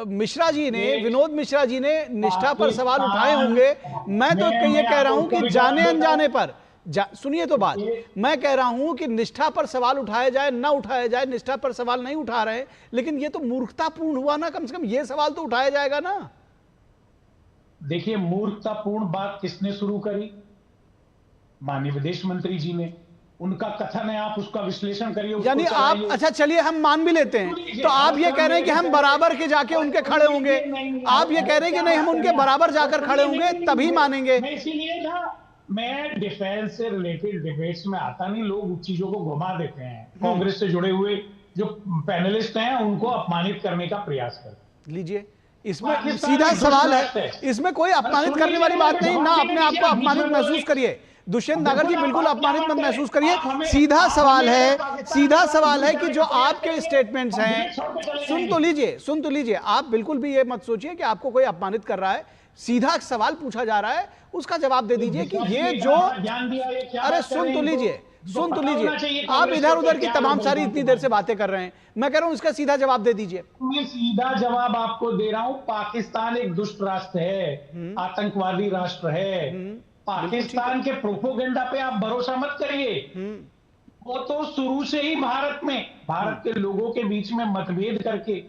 मिश्रा जी ने, विनोद मिश्रा जी ने निष्ठा पर सवाल उठाए होंगे। मैं तो ये कह रहा हूं कि जाने अनजाने पर, सुनिए तो बात, मैं कह रहा हूं कि निष्ठा पर सवाल उठाया जाए ना उठाया जाए, निष्ठा पर सवाल नहीं उठा रहे, लेकिन ये तो मूर्खतापूर्ण हुआ ना। कम से कम ये सवाल तो उठाया जाएगा ना। देखिए, मूर्खतापूर्ण बात किसने शुरू करी? माननीय विदेश मंत्री जी ने। उनका कथन है, आप उसका विश्लेषण करिए। यानी आप, अच्छा चलिए हम मान भी लेते हैं, तो आप ये कह रहे हैं कि हम बराबर के जाके उनके खड़े होंगे, आप ये कह रहे हैं कि नहीं हम उनके बराबर जाकर खड़े होंगे तभी मानेंगे। इसीलिए ना मैं डिफेंस से रिलेटेड डिबेट्स में आता नहीं, लोग चीजों को घुमा देते हैं। कांग्रेस से जुड़े हुए जो पैनलिस्ट हैं उनको अपमानित करने का प्रयास करते। लीजिए, इसमें सीधा सवाल है, इसमें कोई अपमानित करने वाली बात नहीं, ना अपने आप को अपमानित महसूस करिए। दुष्यंत नागर जी, बिल्कुल अपमानित मत महसूस करिए। सीधा सवाल है कि जो आपके स्टेटमेंट्स हैं, सुन तो लीजिए, आप बिल्कुल भी ये मत सोचिए कि आपको कोई अपमानित कर रहा है। सीधा सवाल पूछा जा रहा है, उसका जवाब दे दीजिए कि ये जो, अरे सुन तो लीजिए, आप इधर उधर की तमाम सारी इतनी देर से बातें कर रहे हैं, मैं कह रहा हूं इसका सीधा जवाब दे दीजिए। मैं सीधा जवाब आपको दे रहा हूं। पाकिस्तान एक दुष्ट राष्ट्र है, आतंकवादी राष्ट्र है। पाकिस्तान के प्रोपोगेंडा पे आप भरोसा मत करिए। वो तो शुरू से ही भारत के लोगों के बीच में मतभेद करके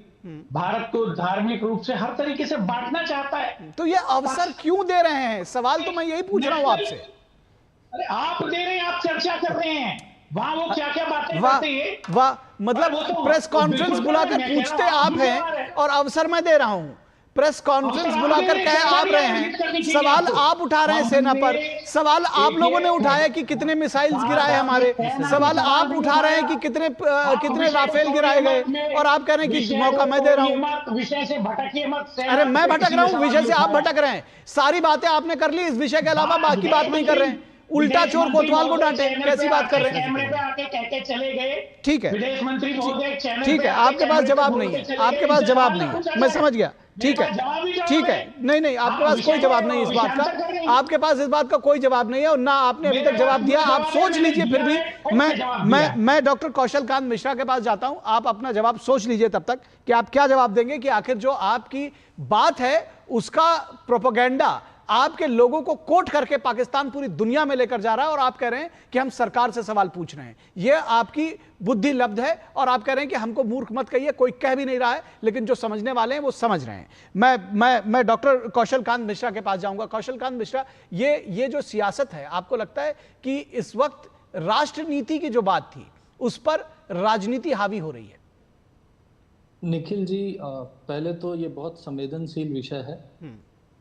भारत को धार्मिक रूप से हर तरीके से बांटना चाहता है। तो ये अवसर क्यों दे रहे हैं? सवाल तो मैं यही पूछ रहा हूं आपसे। अरे आप दे रहे हैं, आप चर्चा कर रहे हैं, वहां वो क्या क्या बातें करते हैं। वाह, मतलब प्रेस कॉन्फ्रेंस बुलाकर पूछते आप हैं और अवसर मैं दे रहा हूं। प्रेस कॉन्फ्रेंस बुलाकर कहे आप रहे हैं, सवाल आप उठा रहे हैं सेना पर, सवाल आप लोगों ने उठाया कि कितने मिसाइल्स गिराए हमारे, सवाल आप उठा रहे हैं कि कितने राफेल गिराए गए, और आप कह रहे हैं कि मौका मैं दे रहा हूं। विषय से भटकिए मत। अरे मैं भटक रहा हूं, विषय से आप भटक रहे हैं। सारी बातें आपने कर ली, इस विषय के अलावा बाकी बात नहीं कर रहे हैं। उल्टा चोर कोतवाल को डांटे, कैसी बात कर रहे हैं? कैमरे पे आके कह के चले गए। ठीक है, विदेश मंत्री महोदय ठीक है, आपके पास जवाब नहीं है, आपके पास जवाब नहीं है, मैं समझ गया। ठीक है, नहीं, आपके पास कोई जवाब नहीं इस बात का, आपके पास इस बात का कोई जवाब नहीं है, और ना आपने अभी तक जवाब दिया। आप सोच लीजिए, फिर भी मैं डॉक्टर कौशल कांत मिश्रा के पास जाता हूं। आप अपना जवाब सोच लीजिए तब तक कि आप क्या जवाब देंगे, कि आखिर जो आपकी बात है उसका प्रोपेगेंडा आपके लोगों को कोट करके पाकिस्तान पूरी दुनिया में लेकर जा रहा है, और आप कह रहे हैं कि हम सरकार से सवाल पूछ रहे हैं। यह आपकी बुद्धि लब्ध है, और आप कह रहे हैं कि हमको मूर्ख मत कहिए। कोई कह भी नहीं रहा है, लेकिन जो समझने वाले हैं वो समझ रहे हैं। मैं डॉक्टर कौशल कांत मिश्रा के पास जाऊंगा। कौशल कांत मिश्रा, ये जो सियासत है, आपको लगता है कि इस वक्त राष्ट्रनीति की जो बात थी उस पर राजनीति हावी हो रही है? निखिल जी, पहले तो ये बहुत संवेदनशील विषय है।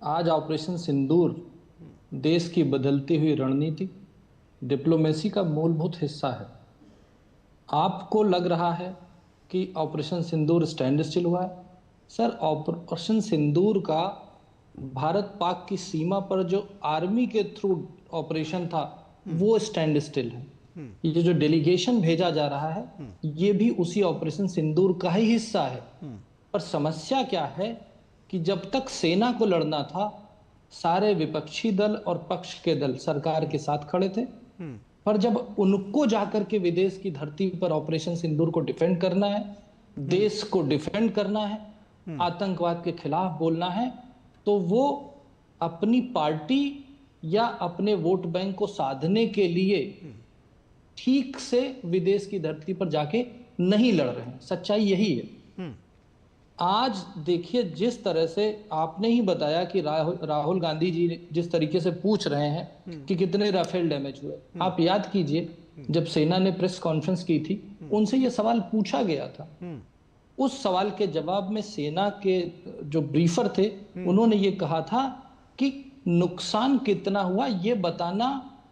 आज ऑपरेशन सिंदूर देश की बदलती हुई रणनीति, डिप्लोमेसी का मूलभूत हिस्सा है। आपको लग रहा है कि ऑपरेशन सिंदूर स्टैंड स्टिल हुआ है। सर, ऑपरेशन सिंदूर का भारत पाक की सीमा पर जो आर्मी के थ्रू ऑपरेशन था वो स्टैंड स्टिल है। ये जो डेलीगेशन भेजा जा रहा है ये भी उसी ऑपरेशन सिंदूर का ही हिस्सा है। पर समस्या क्या है कि जब तक सेना को लड़ना था, सारे विपक्षी दल और पक्ष के दल सरकार के साथ खड़े थे, पर जब उनको जाकर के विदेश की धरती पर ऑपरेशन सिंदूर को डिफेंड करना है देश को डिफेंड करना है, आतंकवाद के खिलाफ बोलना है, तो वो अपनी पार्टी या अपने वोट बैंक को साधने के लिए ठीक से विदेश की धरती पर जाके नहीं लड़ रहे हैं। सच्चाई यही है। आज देखिए, जिस तरह से आपने ही बताया कि राहुल गांधी जी जिस तरीके से पूछ रहे हैं कि कितने राफेल डैमेज हुए, आप याद कीजिए जब सेना ने प्रेस कॉन्फ्रेंस की थी, उनसे यह सवाल पूछा गया था। उस सवाल के जवाब में सेना के जो ब्रीफर थे उन्होंने ये कहा था कि नुकसान कितना हुआ ये बताना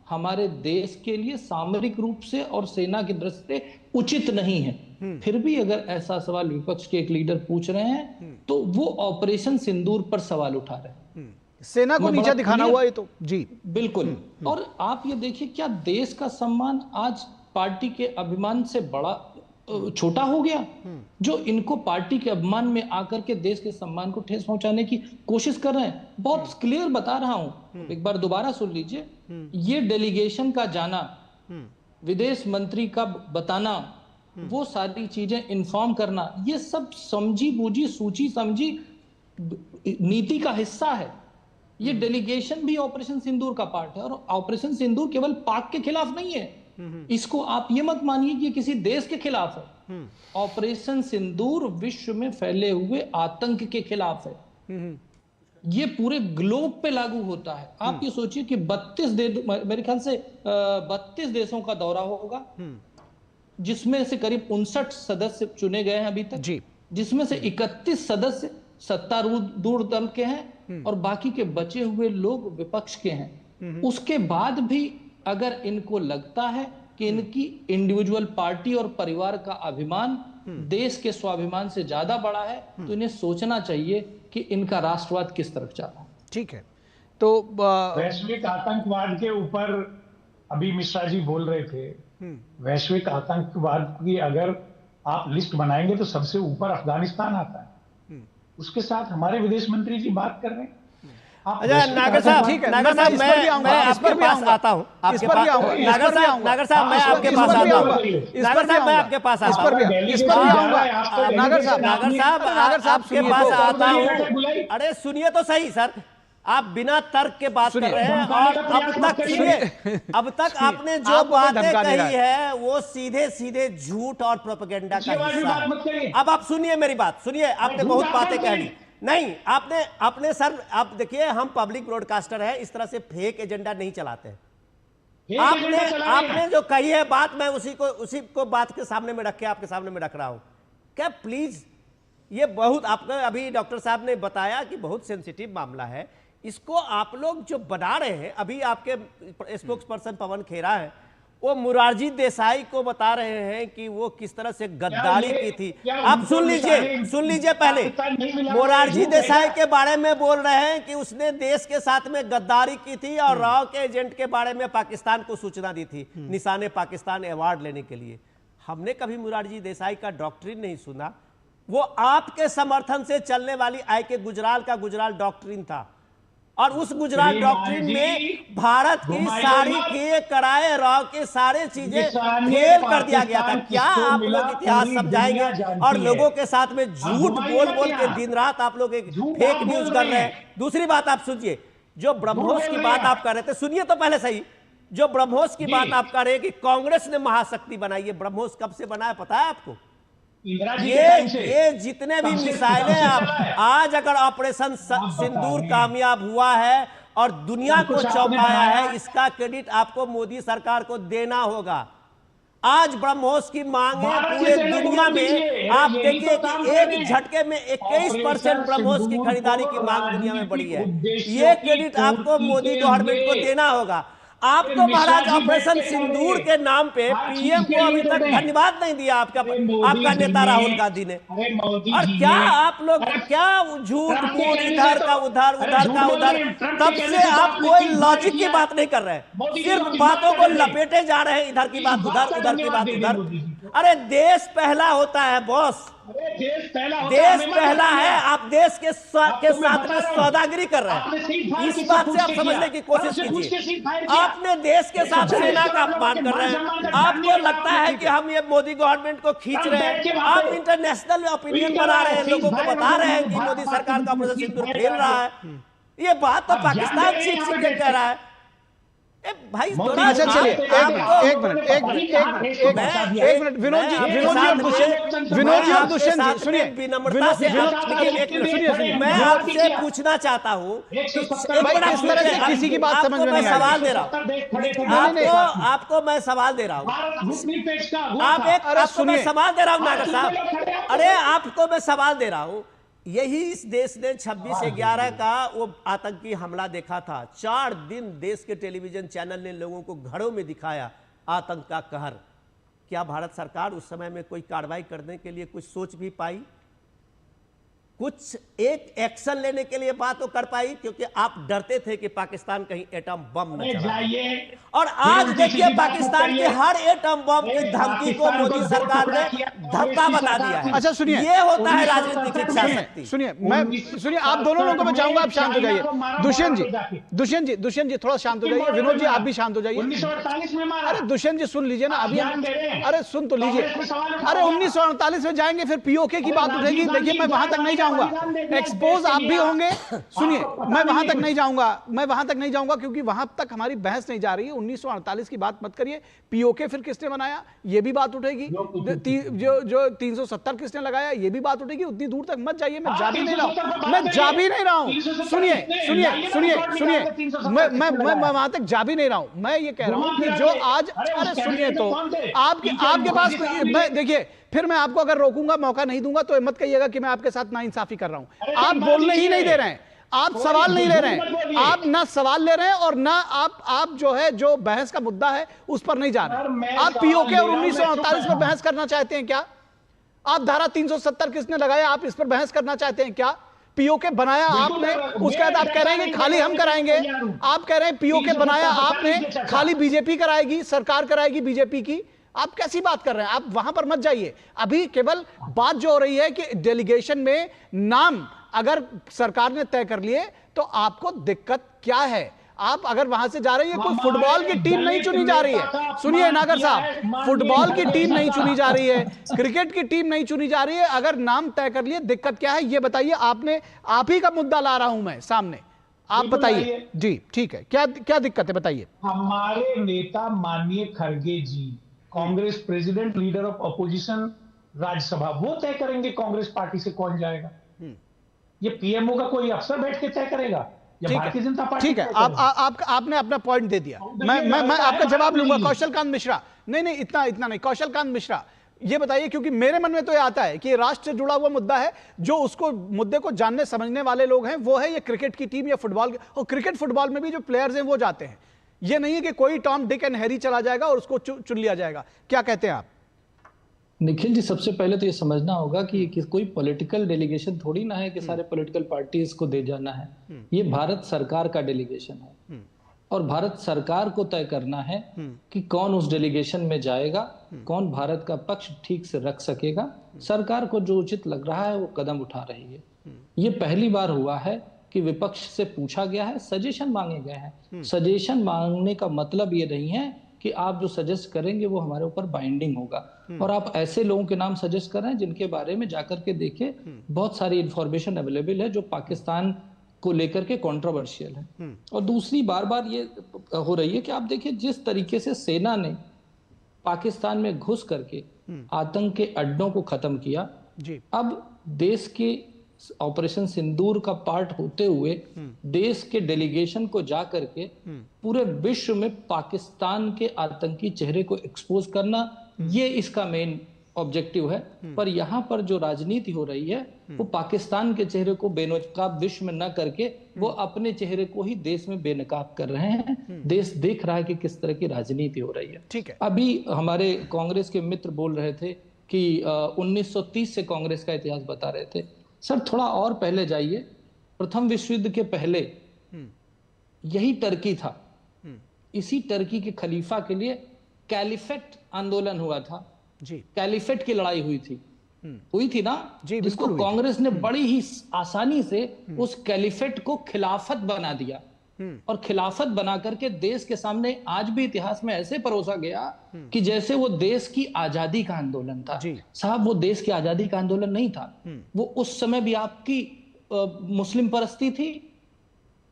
हमारे देश के लिए सामरिक रूप से और सेना की दृष्टि से उचित नहीं है। फिर भी अगर ऐसा सवाल विपक्ष के एक लीडर पूछ रहे हैं तो वो ऑपरेशन सिंदूर पर सवाल उठा रहे हैं। सेना को नीचा दिखाना हुआ ये तो जी बिल्कुल। और आप ये देखिए, क्या देश का सम्मान आज पार्टी के अभिमान से बड़ा छोटा हो गया, जो इनको पार्टी के अभिमान में आकर के देश के सम्मान को ठेस पहुंचाने की कोशिश कर रहे हैं। बहुत क्लियर बता रहा हूं, एक बार दोबारा सुन लीजिए। ये डेलीगेशन का जाना, विदेश मंत्री का बताना, वो सारी चीजें इन्फॉर्म करना, ये सब समझी बूझी सोची समझी नीति का हिस्सा है। ये डेलीगेशन भी ऑपरेशन सिंदूर का पार्ट है। और ऑपरेशन सिंदूर केवल पाक के खिलाफ नहीं है, इसको आप ये मत मानिए कि किसी देश के खिलाफ है। ऑपरेशन सिंदूर विश्व में फैले हुए आतंक के खिलाफ है। ये पूरे ग्लोब पे लागू होता है। आप ये सोचिए कि 32 मेरे ख्याल से 32 देशों का दौरा होगा, जिसमें से करीब 59 सदस्य चुने गए हैं अभी तक जी, जिसमें से 31 सदस्य सत्तारूढ़ दल के हैं और बाकी के बचे हुए लोग विपक्ष के हैं। उसके बाद भी अगर इनको लगता है कि इनकी इंडिविजुअल पार्टी और परिवार का अभिमान देश के स्वाभिमान से ज्यादा बड़ा है, तो इन्हें सोचना चाहिए कि इनका राष्ट्रवाद किस तरफ जा रहा है। ठीक है, तो वैश्विक आतंकवाद के ऊपर अभी मिश्रा जी बोल रहे थे, वैश्विक आतंकवाद की अगर आप लिस्ट बनाएंगे तो सबसे ऊपर अफगानिस्तान आता है। उसके साथ हमारे विदेश मंत्री जी बात कर रहे हैं। अच्छा नागर साहब, नागर साहब मैं आपके पास आता हूँ, नागर साहब मैं आपके पास आता हूँ, नागर साहब मैं आपके पास आता हूँ, नागर साहब आपके पास आता हूँ। अरे सुनिए तो सही सर, आप बिना तर्क के बात कर रहे हैं। और अब तक आपने जो बातें कही है वो सीधे सीधे झूठ और प्रोपेगेंडा का हिस्सा है। अब आप सुनिए मेरी बात, सुनिए, आपने बहुत बातें कही। नहीं, आपने सर, आप देखिए, हम पब्लिक ब्रॉडकास्टर हैं, इस तरह से फेक एजेंडा नहीं चलाते हैं। आपने जो कही है बात, मैं उसी को बात के सामने में रख के आपके सामने में रख रहा हूं। क्या प्लीज, ये बहुत आपका अभी डॉक्टर साहब ने बताया कि बहुत सेंसिटिव मामला है, इसको आप लोग जो बना रहे हैं, अभी आपके स्पोक्स पर्सन पवन खेरा है, वो मुरारजी देसाई को बता रहे हैं कि वो किस तरह से गद्दारी की थी। आप सुन लीजिए पहले, मुरारजी देसाई के बारे में बोल रहे हैं कि उसने देश के साथ में गद्दारी की थी और राव के एजेंट के बारे में पाकिस्तान को सूचना दी थी निशाने पाकिस्तान अवार्ड लेने के लिए। हमने कभी मुरारजी देसाई का डॉक्ट्रिन नहीं सुना। वो आपके समर्थन से चलने वाली आई के गुजराल का गुजराल डॉक्ट्रिन था, और उस गुजरात डॉक्ट्रिन में भारत की सारी किए कराए राव के सारे चीजें फेल कर दिया गया था। क्या आप लोग इतिहास समझाएंगे और लोगों के साथ में झूठ बोल बोल के दिन रात आप लोग एक फेक न्यूज कर रहे हैं। दूसरी बात आप सुनिए, जो ब्रह्मोस की बात आप कर रहे थे, सुनिए तो पहले सही, जो ब्रह्मोस की बात आप कर रहे हैं कि कांग्रेस ने महाशक्ति बनाई है, ब्रह्मोस कब से बनाया पता है आपको? ये जितने भी मिसाइलें आज अगर ऑपरेशन सिंदूर कामयाब हुआ है और दुनिया को चौंकाया है, इसका क्रेडिट आपको मोदी सरकार को देना होगा। आज ब्रह्मोस की मांग है पूरे दुनिया में। आप देखिए कि एक झटके में 21% ब्रह्मोस की खरीदारी की मांग दुनिया में बढ़ी है। ये क्रेडिट आपको मोदी गवर्नमेंट को देना होगा। आप तो महाराज ऑपरेशन सिंदूर के नाम पे पीएम को अभी तक धन्यवाद नहीं दिया आपका नेता राहुल गांधी ने। और क्या आप लोग क्या झूठ मूठ, इधर का उधर, उधर का उधर, तब से आप कोई लॉजिक की बात नहीं कर रहे हैं, सिर्फ बातों को लपेटे जा रहे हैं, इधर की बात उधर, उधर की बात उधर। अरे देश पहला होता है बॉस, देश पहला है। आप देश के साथ में सौदागरी कर रहे हैं, इस बात से आप समझने की कोशिश कीजिए। आपने देश के साथ सेना का अपमान कर रहे हैं। आपको लगता है कि हम ये मोदी गवर्नमेंट को खींच रहे हैं, आप इंटरनेशनल ओपिनियन बना रहे हैं, लोगों को बता रहे हैं कि मोदी सरकार का ऑपरेशन सिंदूर फेल रहा है। ये बात तो पाकिस्तान सीख के कह रहा है। भाई अच्छा चलिए, एक मिनट विनोद जी और दुष्यंत जी सुनिए, मैं आपसे पूछना चाहता हूँ, इस तरह से किसी की बात समझ में नहीं आ रही। सवाल दे रहा हूँ आपको, मैं सवाल दे रहा हूँ, आपको मैं सवाल दे रहा हूँ नागर साहब, अरे आपको मैं सवाल दे रहा हूँ। यही इस देश ने 26/11 का वो आतंकी हमला देखा था। 4 दिन देश के टेलीविजन चैनल ने लोगों को घरों में दिखाया आतंक का कहर। क्या भारत सरकार उस समय में कोई कार्रवाई करने के लिए कुछ सोच भी पाई? कुछ एक एक्शन लेने के लिए बात तो कर पाई? क्योंकि आप डरते थे कि पाकिस्तान कहीं एटम बम न चलाए, और आज देखिए पाकिस्तान के हर एटम बम की धमकी को मोदी सरकार ने धक्का बता दिया है। अच्छा सुनिए, ये होता है राजनीतिक इच्छा शक्ति। सुनिए आप दोनों लोगों को मैं चाहूंगा आप शांत हो जाइए। दुष्यंत जी थोड़ा शांत हो जाइए। विनोद जी आप भी शांत हो जाइए। 1948 में मारा। अरे दुष्यंत जी सुन लीजिए ना अभी, अरे सुन तो लीजिए। अरे 1948 में जाएंगे फिर पीओके की बात उठेगी। देखिए मैं वहां तक नहीं जाऊंगा, एक्सपोज आप भी होंगे। सुनिए मैं वहां तक नहीं जाऊंगा, क्योंकि वहां तक हमारी बहस नहीं जा रही है। 1948 की बात मत करिए। पीओके फिर किसने बनाया ये भी बात उठेगी। जो 370 किसने लगाया ये भी बात उठेगी। उतनी दूर तक मत जाइए, मैं जा भी नहीं रहा हूं। सुनिए मैं वहां तक जा भी नहीं रहा हूं। मैं ये कह रहा हूं कि जो आज, अरे सुनिए तो आपके पास, मैं देखिए फिर मैं आपको अगर रोकूंगा, मौका नहीं दूंगा तो मत कहिएगा कि मैं आपके साथ नाइंसाफी कर रहा हूं। आप बोलने ही नहीं दे रहे हैं, आप सवाल नहीं ले रहे हैं, आप ना सवाल ले रहे हैं और ना आप जो है जो बहस का मुद्दा है उस पर नहीं जा रहे हैं। आप पीओके और 1948 पर बहस करना चाहते हैं क्या? आप धारा 370 किसने लगाया आप इस पर बहस करना चाहते हैं क्या? पीओके बनाया आपने, उसके बाद आप कह रहे हैं कि खाली हम कराएंगे। आप कह रहे हैं पीओके बनाया आपने, खाली बीजेपी कराएगी, सरकार कराएगी बीजेपी की। आप कैसी बात कर रहे हैं? आप वहां पर मत जाइए। अभी केवल बात जो हो रही है कि डेलीगेशन में नाम अगर सरकार ने तय कर लिए तो आपको दिक्कत क्या है? आप अगर वहां से जा रही है, कोई फुटबॉल की टीम नहीं चुनी जा रही है। सुनिए नागर साहब, फुटबॉल की टीम नहीं चुनी जा रही है, क्रिकेट की टीम नहीं चुनी जा रही है। अगर नाम तय कर लिए, दिक्कत क्या है ये बताइए। आप ही का मुद्दा ला रहा हूं मैं सामने, आप बताइए। जी ठीक है, क्या दिक्कत है बताइए। हमारे नेता माननीय खड़गे ji, Congress president, leader of opposition Rajya Sabha, वो तय करेंगे कांग्रेस पार्टी से कौन जाएगा। ये पीएमओ का कोई अफसर बैठ के तय करेगा या भारतीय जनता पार्टी? ठीक है, आपने अपना पॉइंट दे दिया। मैं आपका जवाब लूंगा। कौशल कांत मिश्रा, नहीं इतना नहीं। कौशल कांत मिश्रा ये बताइए, क्योंकि मेरे मन में तो ये आता है कि राष्ट्र से जुड़ा हुआ मुद्दा है, जो उसको मुद्दे को जानने समझने वाले लोग हैं वो है ये क्रिकेट की टीम या फुटबॉल। और क्रिकेट फुटबॉल में भी जो प्लेयर्स हैं वो जाते हैं। ये नहीं है कि कोई टॉम डिक एंड हैरी चला जाएगा और उसको चुन लिया जाएगा। क्या कहते हैं आप? निखिल जी, सबसे पहले तो ये समझना होगा कि कोई पॉलिटिकल डेलीगेशन थोड़ी ना है कि सारे पॉलिटिकल पार्टीज को दे जाना है। ये भारत सरकार का डेलीगेशन है और भारत सरकार को तय करना है कि कौन उस डेलीगेशन में जाएगा, कौन भारत का पक्ष ठीक से रख सकेगा। सरकार को जो उचित लग रहा है वो कदम उठा रही है। ये पहली बार हुआ है कि विपक्ष से पूछा गया है, सजेशन मांगे गए हैं। सजेशन मांगने का मतलब ये नहीं है कि आप जो सजेस्ट करेंगे वो हमारे ऊपर बाइंडिंग होगा। और आप ऐसे लोगों के नाम सजेस्ट कर रहे हैं जिनके बारे में जाकर के देखे बहुत सारी इंफॉर्मेशन अवेलेबल है जो पाकिस्तान को लेकर के कंट्रोवर्शियल है। और दूसरी बार ये हो रही है कि आप देखिए जिस तरीके से सेना ने पाकिस्तान में घुस करके आतंक के अड्डों को खत्म किया, अब देश के ऑपरेशन सिंदूर का पार्ट होते हुए देश के डेलीगेशन को जा करके पूरे विश्व में पाकिस्तान के आतंकी चेहरे को एक्सपोज करना, ये इसका मेन ऑब्जेक्टिव है। पर यहाँ पर जो राजनीति हो रही है वो पाकिस्तान के चेहरे को बेनकाब विश्व में न करके वो अपने चेहरे को ही देश में बेनकाब कर रहे हैं। देश देख रहा है कि किस तरह की राजनीति हो रही है। ठीक है, अभी हमारे कांग्रेस के मित्र बोल रहे थे कि 1930 से कांग्रेस का इतिहास बता रहे थे। सर थोड़ा और पहले जाइए, प्रथम विश्व युद्ध के पहले यही टर्की था। इसी टर्की के खलीफा के लिए कैलिफेट आंदोलन हुआ था कैलिफेट की लड़ाई हुई थी ना, जिसको कांग्रेस ने बड़ी ही आसानी से उस कैलिफेट को खिलाफत बना दिया और खिलाफत बना करके देश के सामने आज भी इतिहास में ऐसे परोसा गया कि जैसे वो देश की आजादी का आंदोलन था। साहब, वो देश की आजादी का आंदोलन नहीं था, वो उस समय भी आपकी मुस्लिम परस्ती थी,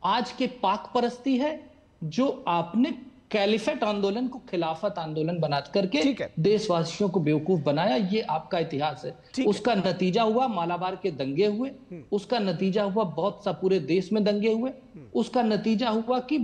आज के पाक परस्ती है, जो आपने कैलिफेट आंदोलन को खिलाफत आंदोलन बना करके देशवासियों को बेवकूफ बनाया। ये आपका इतिहास है। उसका नतीजा हुआ मालाबार के दंगे हुए, उसका नतीजा हुआ बहुत सा पूरे देश में दंगे हुए, उसका नतीजा हुआ कि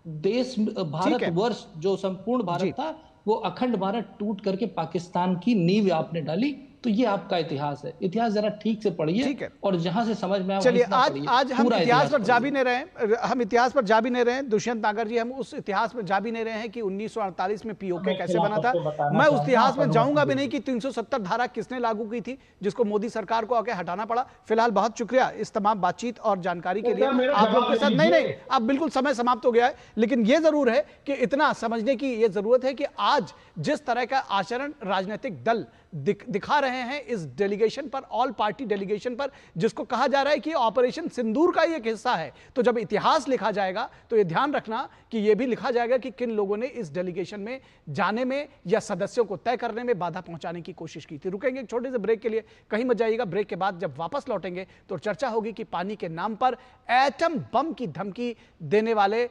भारतवर्ष जो संपूर्ण भारत था वो अखंड भारत टूट करके पाकिस्तान की नींव आपने डाली। तो ये आपका इतिहास है। इतिहास जरा ठीक से पढ़िए और जहां से समझ में आए। चलिए, आज हम इतिहास पर जा भी नहीं रहे हैं, हम इतिहास पर जा भी नहीं रहे हैं दुष्यंत नागर जी, हम उस इतिहास में जा भी नहीं रहे हैं कि 1948 में पीओके कैसे बना था। मैं उस इतिहास में जाऊंगा भी नहीं कि 370 धारा किसने लागू की थी, जिसको मोदी सरकार को आके हटाना पड़ा। फिलहाल बहुत शुक्रिया इस तमाम बातचीत और जानकारी के लिए आप लोग के साथ। नहीं, अब बिल्कुल समय समाप्त हो गया है, लेकिन यह जरूर है कि इतना समझने की यह जरूरत है कि आज जिस तरह का आचरण राजनीतिक दल दिखा रहे हैं इस डेलीगेशन पर, ऑल पार्टी डेलीगेशन पर, जिसको कहा जा रहा है कि ऑपरेशन सिंदूर का ही एक हिस्सा है, तो जब इतिहास लिखा जाएगा तो यह ध्यान रखना कि यह भी लिखा जाएगा कि किन लोगों ने इस डेलीगेशन में जाने में या सदस्यों को तय करने में बाधा पहुंचाने की कोशिश की थी। रुकेंगे एक छोटे से ब्रेक के लिए, कहीं मत जाइएगा। ब्रेक के बाद जब वापस लौटेंगे तो चर्चा होगी कि पानी के नाम पर एटम बम की धमकी देने वाले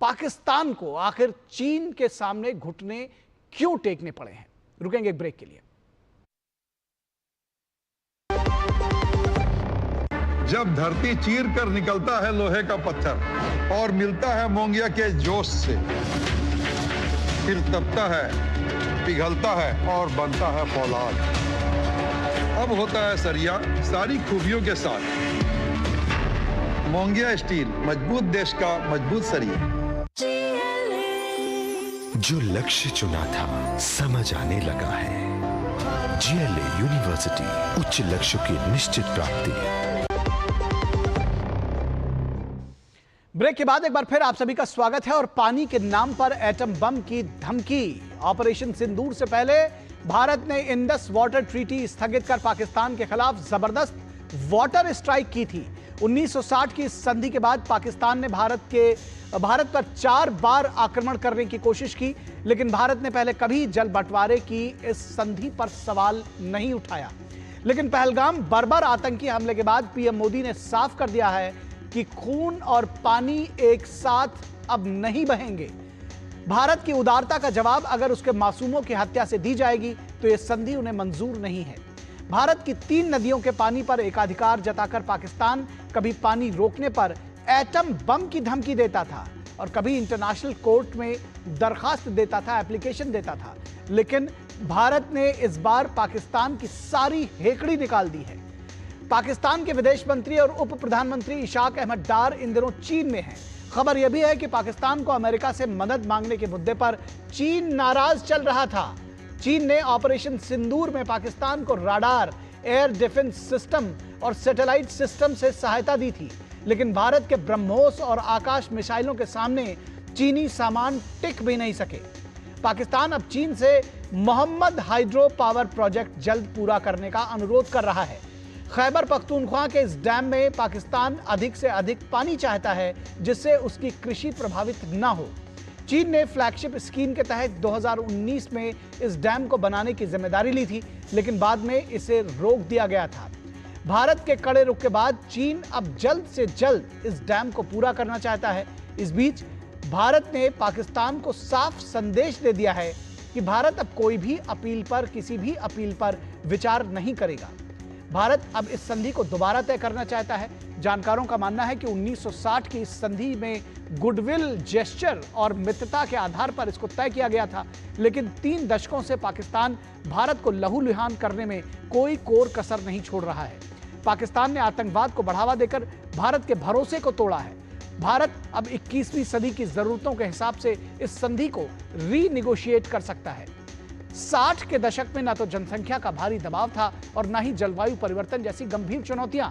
पाकिस्तान को आखिर चीन के सामने घुटने क्यों टेकने पड़े हैं। रुकेंगे एक ब्रेक के लिए। जब धरती चीर कर निकलता है लोहे का पत्थर और मिलता है मोंगिया के जोश से, फिर तपता है, पिघलता है और बनता है फौलाद। अब होता है सरिया सारी खूबियों के साथ। मोंगिया स्टील, मजबूत देश का मजबूत सरिया। जो लक्ष्य चुना था समझ आने लगा है। जीएलए यूनिवर्सिटी, उच्च लक्ष्य की निश्चित प्राप्ति। ब्रेक के बाद एक बार फिर आप सभी का स्वागत है। और पानी के नाम पर एटम बम की धमकी, ऑपरेशन सिंदूर से पहले भारत ने इंडस वाटर ट्रीटी स्थगित कर पाकिस्तान के खिलाफ जबरदस्त वाटर स्ट्राइक की थी। 1960 की इस संधि के बाद पाकिस्तान ने भारत पर 4 बार आक्रमण करने की कोशिश की, लेकिन भारत ने पहले कभी जल बंटवारे की इस संधि पर सवाल नहीं उठाया। लेकिन पहलगाम बर्बर आतंकी हमले के बाद पीएम मोदी ने साफ कर दिया है कि खून और पानी एक साथ अब नहीं बहेंगे। भारत की उदारता का जवाब अगर उसके मासूमों की हत्या से दी जाएगी तो यह संधि उन्हें मंजूर नहीं है। भारत की 3 नदियों के पानी पर एकाधिकार जताकर पाकिस्तान कभी पानी रोकने पर एटम बम की धमकी देता था और कभी इंटरनेशनल कोर्ट में दरखास्त देता था, एप्लीकेशन देता था। लेकिन भारत ने इस बार पाकिस्तान की सारी हेकड़ी निकाल दी है। पाकिस्तान के विदेश मंत्री और उप प्रधानमंत्री इशाक अहमद डार इन दिनों चीन में हैं। खबर यह भी है कि पाकिस्तान को अमेरिका से मदद मांगने के मुद्दे पर चीन नाराज चल रहा था। चीन ने ऑपरेशन सिंदूर में पाकिस्तान को राडार, एयर डिफेंस सिस्टम और सैटेलाइट सिस्टम से सहायता दी थी, लेकिन भारत के ब्रह्मोस और आकाश मिसाइलों के सामने चीनी सामान टिक भी नहीं सके। पाकिस्तान अब चीन से मोहम्मद हाइड्रो पावर प्रोजेक्ट जल्द पूरा करने का अनुरोध कर रहा है। खैबर पख्तूनख्वा के इस डैम में पाकिस्तान अधिक से अधिक पानी चाहता है, जिससे उसकी कृषि प्रभावित ना हो। चीन ने फ्लैगशिप स्कीम के तहत 2019 में इस डैम को बनाने की जिम्मेदारी ली थी, लेकिन बाद में इसे रोक दिया गया था। भारत के कड़े रुख के बाद चीन अब जल्द से जल्द इस डैम को पूरा करना चाहता है। इस बीच भारत ने पाकिस्तान को साफ संदेश दे दिया है कि भारत अब कोई भी किसी भी अपील पर विचार नहीं करेगा। भारत अब इस संधि को दोबारा तय करना चाहता है। जानकारों का मानना है कि 1960 की इस संधि में गुडविल जेस्चर और मित्रता के आधार पर इसको तय किया गया था, लेकिन 3 दशकों से पाकिस्तान भारत को लहूलुहान करने में कोई कोर कसर नहीं छोड़ रहा है। पाकिस्तान ने आतंकवाद को बढ़ावा देकर भारत के भरोसे को तोड़ा है। भारत अब 21वीं सदी की जरूरतों के हिसाब से इस संधि को रीनिगोशिएट कर सकता है। 60 के दशक में न तो जनसंख्या का भारी दबाव था और न ही जलवायु परिवर्तन जैसी गंभीर चुनौतियां।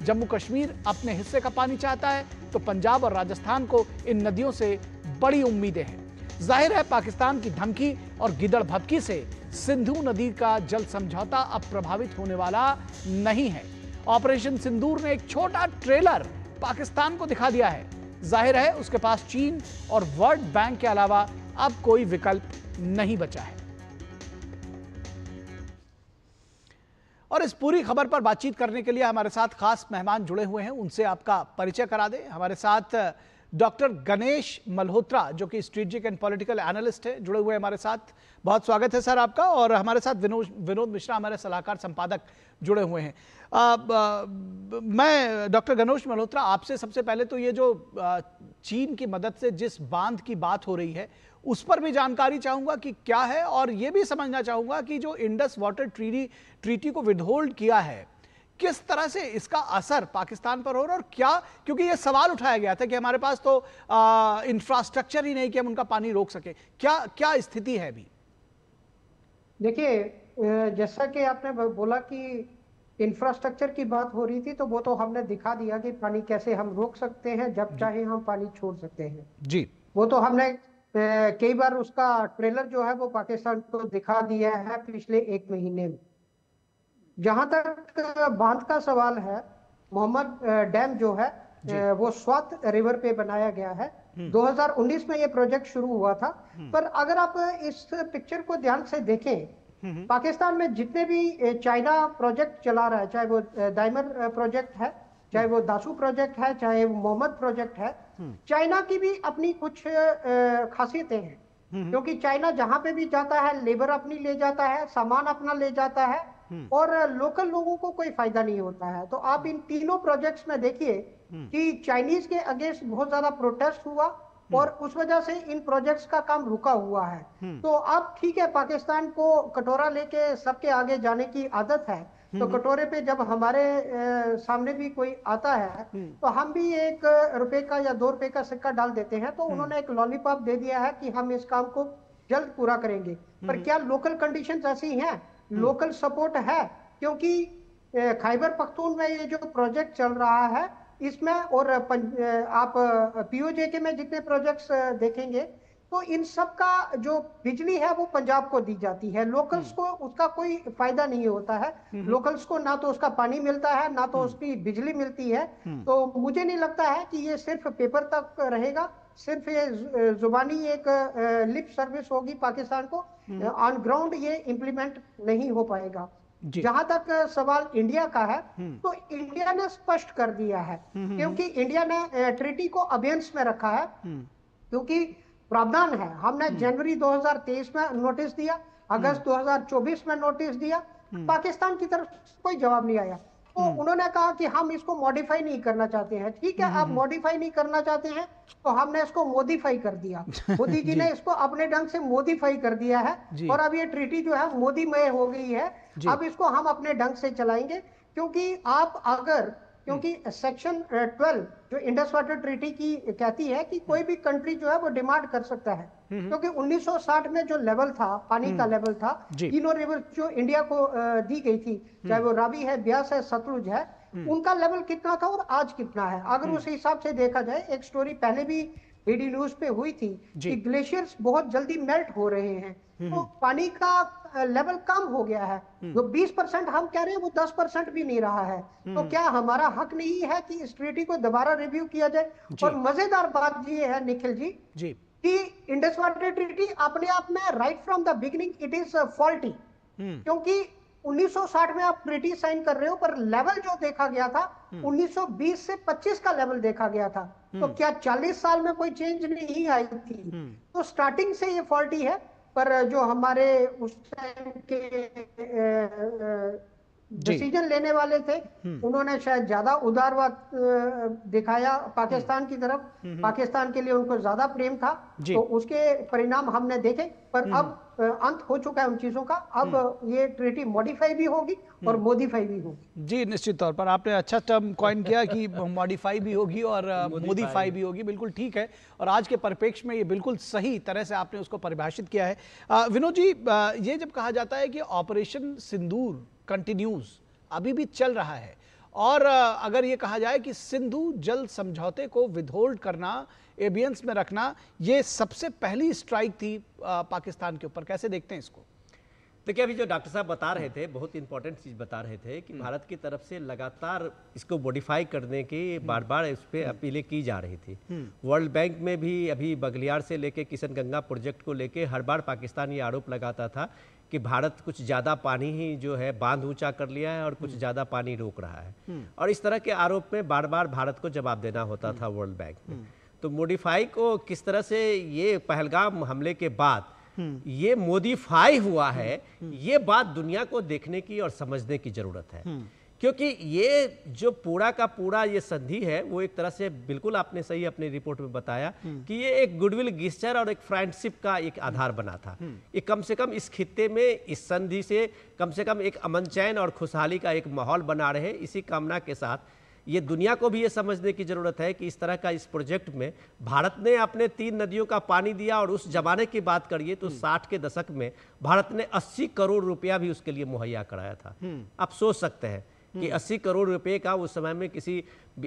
जम्मू कश्मीर अपने हिस्से का पानी चाहता है तो पंजाब और राजस्थान को इन नदियों से बड़ी उम्मीदें हैं। जाहिर है पाकिस्तान की धमकी और गिदड़ भभकी से सिंधु नदी का जल समझौता अब प्रभावित होने वाला नहीं है। ऑपरेशन सिंदूर ने एक छोटा ट्रेलर पाकिस्तान को दिखा दिया है। जाहिर है उसके पास चीन और वर्ल्ड बैंक के अलावा अब कोई विकल्प नहीं बचा है। और इस पूरी खबर पर बातचीत करने के लिए हमारे साथ खास मेहमान जुड़े हुए हैं, उनसे आपका परिचय करा दें। हमारे साथ डॉक्टर गणेश मल्होत्रा जो कि स्ट्रेटेजिक एंड पॉलिटिकल एनालिस्ट है, जुड़े हुए हमारे साथ। बहुत स्वागत है सर आपका। और हमारे साथ विनोद मिश्रा हमारे सलाहकार संपादक जुड़े हुए हैं। मैं डॉक्टर गणेश मल्होत्रा आपसे सबसे पहले तो ये जो चीन की मदद से जिस बांध की बात हो रही है उस पर भी जानकारी चाहूंगा कि क्या है, और ये भी समझना चाहूंगा कि जो इंडस वाटर ट्रीटी को विदहोल्ड किया है किस तरह से इसका असर पाकिस्तान पर हो रहा है, और क्या, क्योंकि ये सवाल उठाया गया था कि हमारे पास तो इंफ्रास्ट्रक्चर ही नहीं कि हम उनका पानी रोक सके। क्या स्थिति है अभी? देखिए, जैसा कि आपने बोला कि इंफ्रास्ट्रक्चर की बात हो रही थी, तो वो तो हमने दिखा दिया कि पानी कैसे हम रोक सकते हैं, जब चाहे हम पानी छोड़ सकते हैं जी। वो तो हमने कई बार उसका ट्रेलर जो है वो पाकिस्तान को दिखा दिया है पिछले 1 महीने में। जहां तक बांध का सवाल है, मोहम्मद डैम जो है वो स्वात रिवर पे बनाया गया है। 2019 में ये प्रोजेक्ट शुरू हुआ था। पर अगर आप इस पिक्चर को ध्यान से देखें, पाकिस्तान में जितने भी चाइना प्रोजेक्ट चला रहा है, चाहे वो दाइमर प्रोजेक्ट है, चाहे वो दासू प्रोजेक्ट है, चाहे वो मोहम्मद प्रोजेक्ट है, चाइना की भी अपनी कुछ खासियतें हैं। क्योंकि चाइना जहां पे भी जाता है लेबर अपनी ले जाता है, सामान अपना ले जाता है, और लोकल लोगों को कोई फायदा नहीं होता है। तो आप इन तीनों प्रोजेक्ट्स में देखिए कि चाइनीज के अगेंस्ट बहुत ज्यादा प्रोटेस्ट हुआ और उस वजह से इन प्रोजेक्ट्स का काम रुका हुआ है। तो अब ठीक है, पाकिस्तान को कटोरा लेके सबके आगे जाने की आदत है, तो कटोरे पे जब हमारे सामने भी कोई आता है तो हम भी 1 रुपए का या 2 रुपए का सिक्का डाल देते हैं। तो उन्होंने एक लॉलीपॉप दे दिया है कि हम इस काम को जल्द पूरा करेंगे। पर क्या लोकल कंडीशंस ऐसी हैं, लोकल सपोर्ट है? क्योंकि खैबर पख्तून में ये जो प्रोजेक्ट चल रहा है इसमें, और आप पीओजे में जितने प्रोजेक्ट्स देखेंगे तो इन सब का जो बिजली है वो पंजाब को दी जाती है। लोकल्स को उसका कोई फायदा नहीं होता है। लोकल्स को ना तो उसका पानी मिलता है, ना तो उसकी बिजली मिलती है। तो मुझे नहीं लगता है कि ये सिर्फ पेपर तक रहेगा, सिर्फ ये जुबानी एक लिप सर्विस होगी पाकिस्तान को। ऑन ग्राउंड ये इम्प्लीमेंट नहीं हो पाएगा। जहां तक सवाल इंडिया का है, तो इंडिया ने स्पष्ट कर दिया है, क्योंकि इंडिया ने ट्रीटी को अबेंस में रखा है। क्योंकि प्रावधान है, हमने जनवरी 2023 में नोटिस दिया, अगस्त 2024 में नोटिस दिया, पाकिस्तान की तरफ कोई जवाब नहीं आया। तो उन्होंने कहा कि हम इसको मॉडिफाई नहीं करना चाहते हैं। ठीक है, आप मॉडिफाई नहीं करना चाहते हैं तो हमने इसको मॉडिफाई कर दिया। मोदी जी ने इसको अपने ढंग से मॉडिफाई कर दिया है, और अब ये ट्रीटी जो है मोदीमय हो गई है। अब इसको हम अपने ढंग से चलाएंगे। क्योंकि सेक्शन 12 जो इंडस वाटर ट्रीटी की कहती है कि कोई भी कंट्री जो है वो डिमांड कर सकता है। क्योंकि 1960 में जो लेवल था, पानी का लेवल था, तीनों रिवर जो इंडिया को दी गई थी, चाहे वो रावी है, ब्यास है, सतलुज है, उनका लेवल कितना था और आज कितना है। अगर उस हिसाब से देखा जाए, एक स्टोरी पहले भी डीडी न्यूज पे हुई थी कि ग्लेशियर्स बहुत जल्दी मेल्ट हो रहे हैं, तो पानी का लेवल कम हो गया है। जो 20% हम कह रहे हैं वो 10% भी नहीं रहा है। तो क्या हमारा हक नहीं है कि इस ट्रीटी को दोबारा रिव्यू किया जाए? और मजेदार बात ये है निखिल जी कि इंडस वाटर ट्रीटी अपने आप में right from the beginning it is faulty. क्योंकि 1960 में आप ट्रीटी साइन कर रहे हो, पर लेवल जो देखा गया था 1920 से 25 का लेवल देखा गया था। तो क्या 40 साल में कोई चेंज नहीं आई थी? तो स्टार्टिंग से ये फॉल्टी है। पर जो हमारे उस टाइम के डिसीजन लेने वाले थे, उन्होंने शायद ज्यादा उदारवाद दिखाया पाकिस्तान की तरफ। पाकिस्तान के लिए उनको ज्यादा प्रेम था, तो उसके परिणाम हमने देखे। पर अब अंत हो चुका है उन चीजों का। अब ये ट्रीटी मॉडिफाई भी होगी और मोदीफाई भी होगी। जी, निश्चित तौर पर आपने अच्छा टर्म कॉइन किया कि मॉडिफाई भी होगी और मोदीफाई भी होगी। बिल्कुल ठीक है, और आज के परिप्रेक्ष्य में ये बिल्कुल सही तरह से आपने उसको परिभाषित किया है। विनोद जी, ये जब कहा जाता है कि ऑपरेशन सिंदूर कंटिन्यूज अभी भी चल रहा है, और अगर ये कहा जाए कि सिंधु जल समझौते को विदहोल्ड करना, एबियंस में रखना, ये सबसे पहली स्ट्राइक थी पाकिस्तान के ऊपर, कैसे देखते हैं इसको? देखिए, अभी जो डॉक्टर साहब बता रहे थे, बहुत इंपॉर्टेंट चीज़ बता रहे थे कि भारत की तरफ से लगातार इसको मॉडिफाई करने की बार बार इस पर अपीलें की जा रही थी। वर्ल्ड बैंक में भी अभी बगलियार से लेके किशनगंगा प्रोजेक्ट को लेके हर बार पाकिस्तान ये आरोप लगाता था कि भारत कुछ ज़्यादा पानी ही जो है बांध ऊंचा कर लिया है और कुछ ज़्यादा पानी रोक रहा है, और इस तरह के आरोप में बार बार भारत को जवाब देना होता था वर्ल्ड बैंक में। तो मॉडिफाई को किस तरह से ये पहलगाम हमले के बाद ये मॉडिफाई हुआ है, ये बात दुनिया को देखने की और समझने की जरूरत है। क्योंकि ये जो पूरा का पूरा ये संधि है, वो एक तरह से बिल्कुल आपने सही अपनी रिपोर्ट में बताया कि ये एक गुडविल गेस्चर और एक फ्रेंडशिप का एक आधार बना था। ये कम से कम इस खित्ते में इस संधि से कम एक अमन चैन और खुशहाली का एक माहौल बना रहे, इसी कामना के साथ ये दुनिया को भी ये समझने की ज़रूरत है कि इस तरह का इस प्रोजेक्ट में भारत ने अपने 3 नदियों का पानी दिया, और उस जमाने की बात करिए तो 60 के दशक में भारत ने 80 करोड़ रुपया भी उसके लिए मुहैया कराया था। आप सोच सकते हैं कि 80 करोड़ रुपए का उस समय में किसी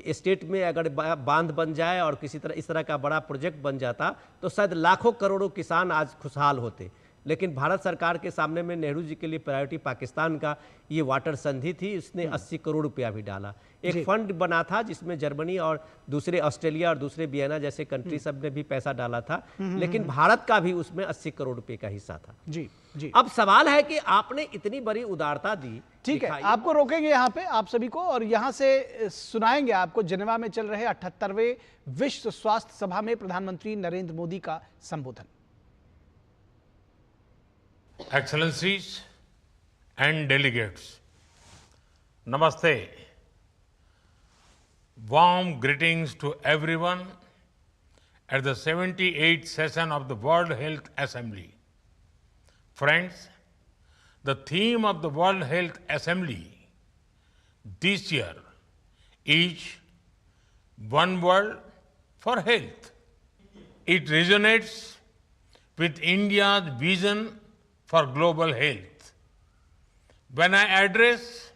स्टेट में अगर बांध बन जाए और किसी तरह इस तरह का बड़ा प्रोजेक्ट बन जाता तो शायद लाखों करोड़ों किसान आज खुशहाल होते। लेकिन भारत सरकार के सामने में नेहरू जी के लिए प्रायोरिटी पाकिस्तान का ये वाटर संधि थी, इसने 80 करोड़ रुपया भी डाला। एक फंड बना था जिसमें जर्मनी और दूसरे ऑस्ट्रेलिया और दूसरे वियना जैसे कंट्री सब ने भी पैसा डाला था, लेकिन भारत का भी उसमें 80 करोड़ रुपए का हिस्सा था। जी जी। अब सवाल है कि आपने इतनी बड़ी उदारता दी, ठीक है, आपको रोकेंगे यहाँ पे आप सभी को, और यहाँ से सुनाएंगे आपको जिनेवा में चल रहे 78वें विश्व स्वास्थ्य सभा में प्रधानमंत्री नरेंद्र मोदी का संबोधन। Excellencies and delegates, Namaste. Warm greetings to everyone at the 78th session of the World Health Assembly. Friends, the theme of the World Health Assembly this year is One World for Health. It resonates with India's vision for global health. When I address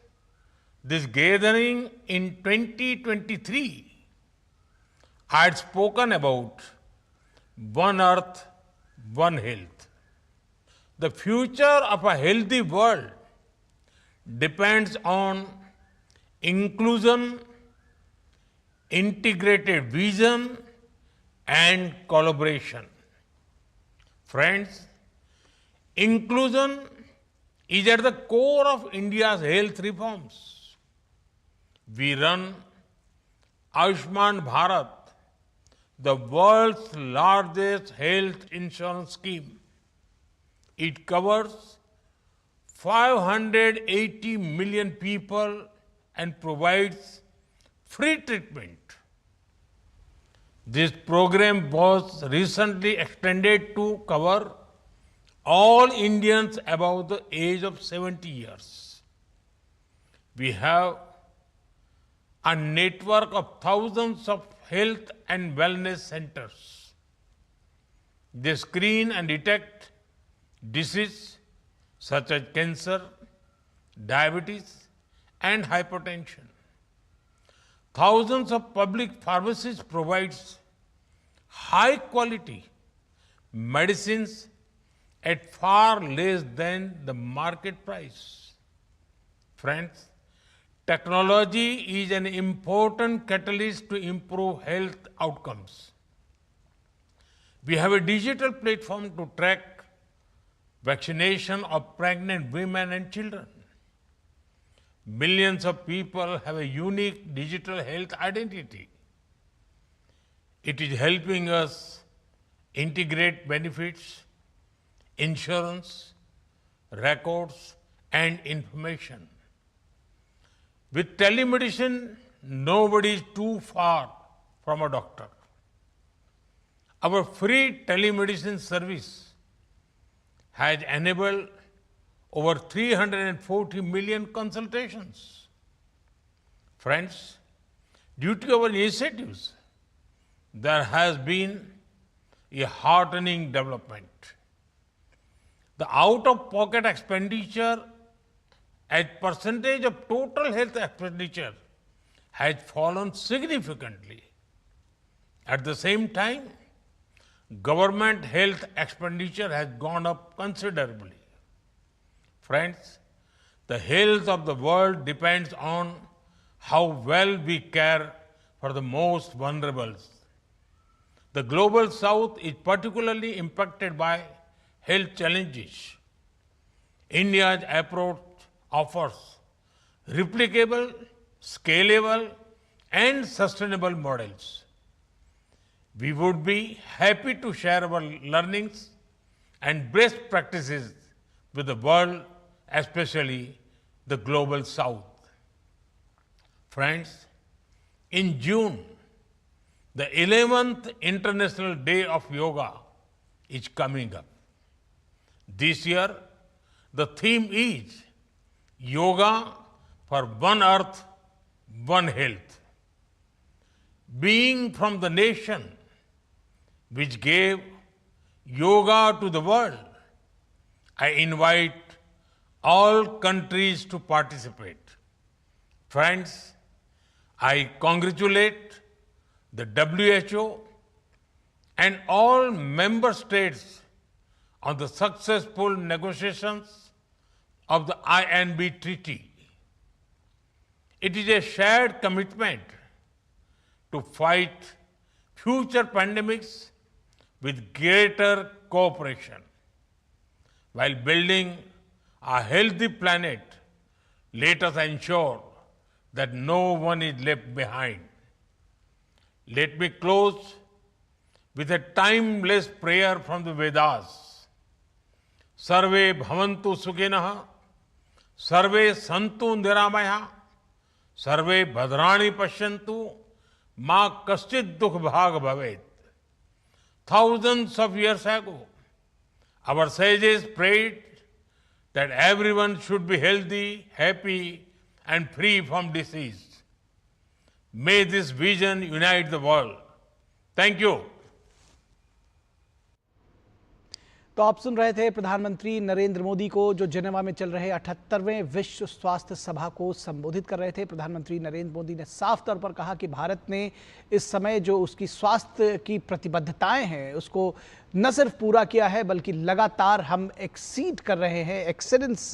this gathering in 2023, I had spoken about One Earth, One Health. The future of a healthy world depends on inclusion, integrated vision, and collaboration. Friends, inclusion is at the core of India's health reforms. We run Ayushman Bharat, the world's largest health insurance scheme. It covers 580 million people and provides free treatment. This program was recently extended to cover all Indians above the age of 70 years. We have a network of thousands of health and wellness centers. They screen and detect diseases such as cancer, diabetes, and hypertension. Thousands of public pharmacies provide high quality medicines at far less than the market price. Friends, technology is an important catalyst to improve health outcomes. We have a digital platform to track vaccination of pregnant women and children. Millions of people have a unique digital health identity. It is helping us integrate benefits, insurance, records, and information. With telemedicine, nobody is too far from a doctor. Our free telemedicine service has enabled over 340 million consultations. Friends, due to our initiatives, there has been a heartening development. The out-of-pocket expenditure as percentage of total health expenditure has fallen significantly. At the same time, government health expenditure has gone up considerably. Friends, the health of the world depends on how well we care for the most vulnerable. The global south is particularly impacted by health challenges. India's approach offers replicable, scalable, and sustainable models. We would be happy to share our learnings and best practices with the world, especially the global south. Friends, in June, the 11th International Day of Yoga is coming up. This year, the theme is Yoga for One Earth, One Health. Being from the nation which gave yoga to the world, I invite all countries to participate. Friends, I congratulate the WHO and all member states on the successful negotiations of the INB Treaty. It is a shared commitment to fight future pandemics with greater cooperation. While building a healthy planet, let us ensure that no one is left behind. Let me close with a timeless prayer from the Vedas. Sarve bhavantu sukhinah, sarve santu niramaya, sarve bhadrani pashyantu, ma kaschid dukh bhag bhavet. Thousands of years ago, our sages prayed that everyone should be healthy, happy, and free from disease. May this vision unite the world. Thank you. तो आप सुन रहे थे प्रधानमंत्री नरेंद्र मोदी को, जो Geneva में चल रहे 78वें विश्व स्वास्थ्य सभा को संबोधित कर रहे थे। प्रधानमंत्री नरेंद्र मोदी ने साफ तौर पर कहा कि भारत ने इस समय जो उसकी स्वास्थ्य की प्रतिबद्धताएं हैं उसको न सिर्फ पूरा किया है, बल्कि लगातार हम एक्सीड कर रहे हैं, एक्सीलेंस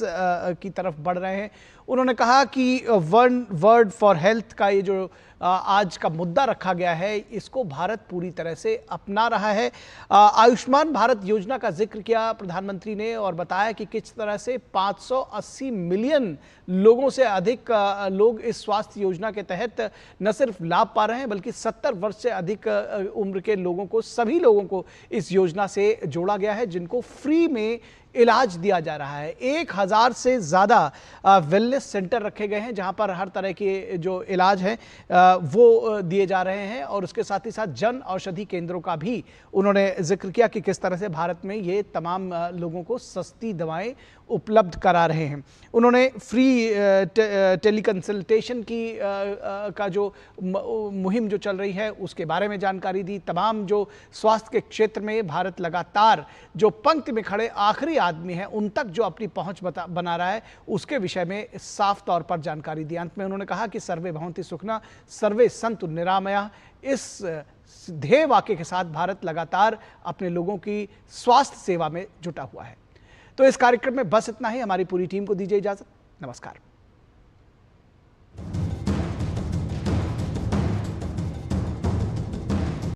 की तरफ बढ़ रहे हैं। उन्होंने कहा कि वन वर्ड फॉर हेल्थ का ये जो आज का मुद्दा रखा गया है, इसको भारत पूरी तरह से अपना रहा है। आयुष्मान भारत योजना का जिक्र किया प्रधानमंत्री ने और बताया कि किस तरह से 580 मिलियन लोगों से अधिक लोग इस स्वास्थ्य योजना के तहत न सिर्फ लाभ पा रहे हैं, बल्कि 70 वर्ष से अधिक उम्र के लोगों को, सभी लोगों को इस योजना से जोड़ा गया है, जिनको फ्री में इलाज दिया जा रहा है। 1000 से ज़्यादा वेलनेस सेंटर रखे गए हैं, जहां पर हर तरह के जो इलाज हैं वो दिए जा रहे हैं। और उसके साथ ही साथ जन औषधि केंद्रों का भी उन्होंने जिक्र किया कि किस तरह से भारत में ये तमाम लोगों को सस्ती दवाएं उपलब्ध करा रहे हैं। उन्होंने फ्री टेलीकंसल्टेशन की का जो मुहिम जो चल रही है उसके बारे में जानकारी दी। तमाम जो स्वास्थ्य के क्षेत्र में भारत लगातार जो पंक्ति में खड़े आखिरी आदमी हैं उन तक जो अपनी पहुंच बना रहा है उसके विषय में साफ तौर पर जानकारी दी। अंत में उन्होंने कहा कि सर्वे भवन्ति सुखिनः सर्वे सन्तु निरामयाः, इस ध्येय वाक्य के साथ भारत लगातार अपने लोगों की स्वास्थ्य सेवा में जुटा हुआ है। तो इस कार्यक्रम में बस इतना ही। हमारी पूरी टीम को दीजिए इजाजत। नमस्कार।